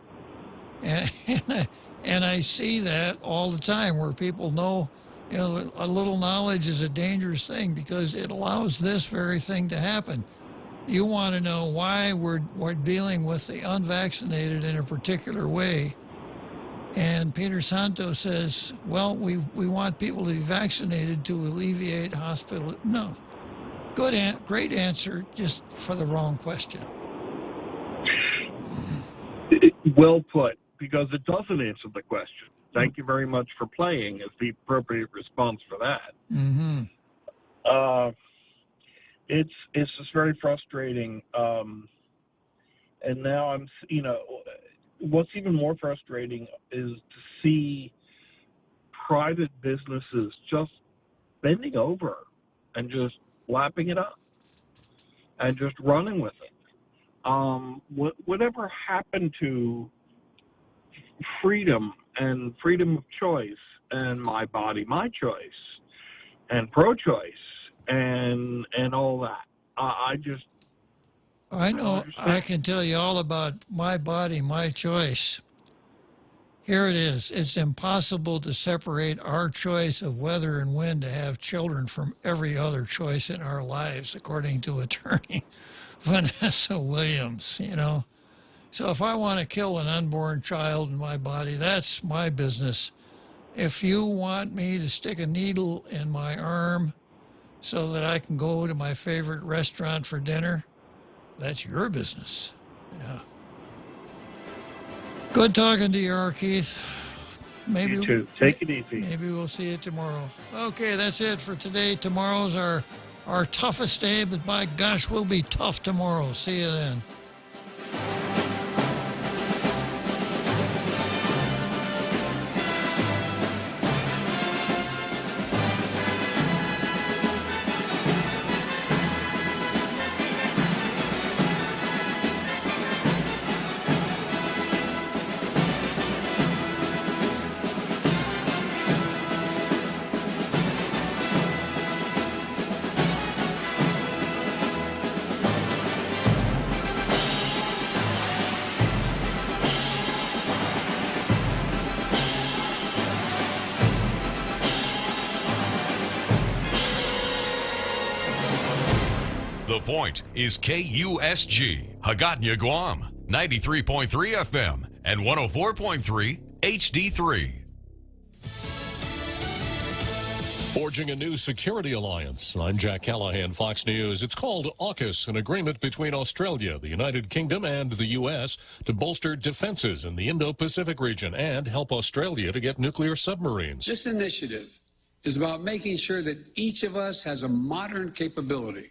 S9: And I see that all the time where people know, a little knowledge is a dangerous thing because it allows this very thing to happen. You want to know why we're dealing with the unvaccinated in a particular way, And Peter Santos says, well, we want people to be vaccinated to alleviate hospital. No. Great answer, just for the wrong question.
S11: Well put, because it doesn't answer the question. Thank you very much for playing is the appropriate response for that.
S9: Mm-hmm.
S11: It's just very frustrating. And now what's even more frustrating is to see private businesses just bending over and just lapping it up and just running with it. Whatever happened to freedom and freedom of choice and my body, my choice and pro-choice and all that?
S9: I know. I can tell you all about my body, my choice. Here it is. It's impossible to separate our choice of whether and when to have children from every other choice in our lives, according to attorney Vanessa Williams, So if I want to kill an unborn child in my body, that's my business. If you want me to stick a needle in my arm so that I can go to my favorite restaurant for dinner, that's your business. Yeah. Good talking to you, R. Keith. Maybe
S11: you too. Take it easy.
S9: Maybe we'll see you tomorrow. Okay, that's it for today. Tomorrow's our toughest day, but by gosh, we'll be tough tomorrow. See you then.
S13: The Point is KUSG, Hagåtña, Guam, 93.3 FM and 104.3 HD3.
S1: Forging a new security alliance. I'm Jack Callahan, Fox News. It's called AUKUS, an agreement between Australia, the United Kingdom, and the U.S. to bolster defenses in the Indo-Pacific region and help Australia to get nuclear submarines.
S4: This initiative is about making sure that each of us has a modern capability,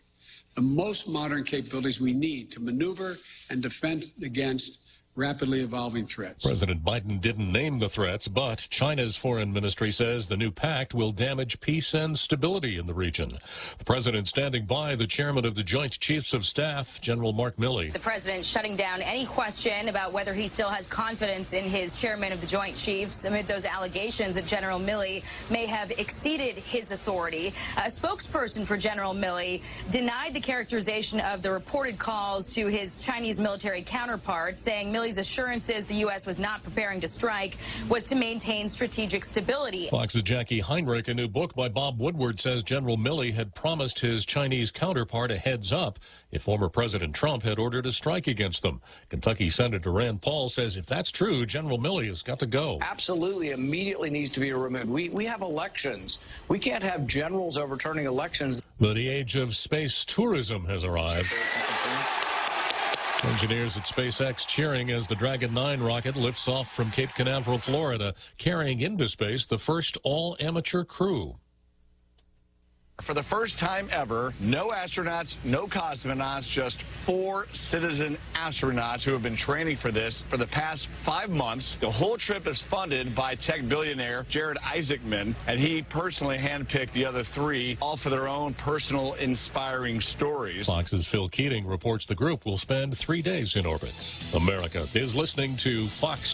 S4: the most modern capabilities we need to maneuver and defend against rapidly evolving threats.
S1: President Biden didn't name the threats, but China's foreign ministry says the new pact will damage peace and stability in the region. The president standing by the chairman of the Joint Chiefs of Staff, General Mark Milley.
S14: The president shutting down any question about whether he still has confidence in his chairman of the Joint Chiefs amid those allegations that General Milley may have exceeded his authority. A spokesperson for General Milley denied the characterization of the reported calls to his Chinese military counterpart, saying Milley's assurances the U.S. was not preparing to strike was to maintain strategic stability.
S1: Fox's Jackie Heinrich, a new book by Bob Woodward, says General Milley had promised his Chinese counterpart a heads up if former President Trump had ordered a strike against them. Kentucky Senator Rand Paul says if that's true, General Milley has got to go.
S23: Absolutely, immediately needs to be removed. We have elections. We can't have generals overturning elections.
S1: But the age of space tourism has arrived. Engineers at SpaceX cheering as the Dragon 9 rocket lifts off from Cape Canaveral, Florida, carrying into space the first all-amateur crew.
S24: For the first time ever, no astronauts, no cosmonauts, just 4 citizen astronauts who have been training for this for the past 5 months. The whole trip is funded by tech billionaire Jared Isaacman, and he personally handpicked the other 3, all for their own personal inspiring stories.
S1: Fox's Phil Keating reports the group will spend 3 days in orbit. America is listening to Fox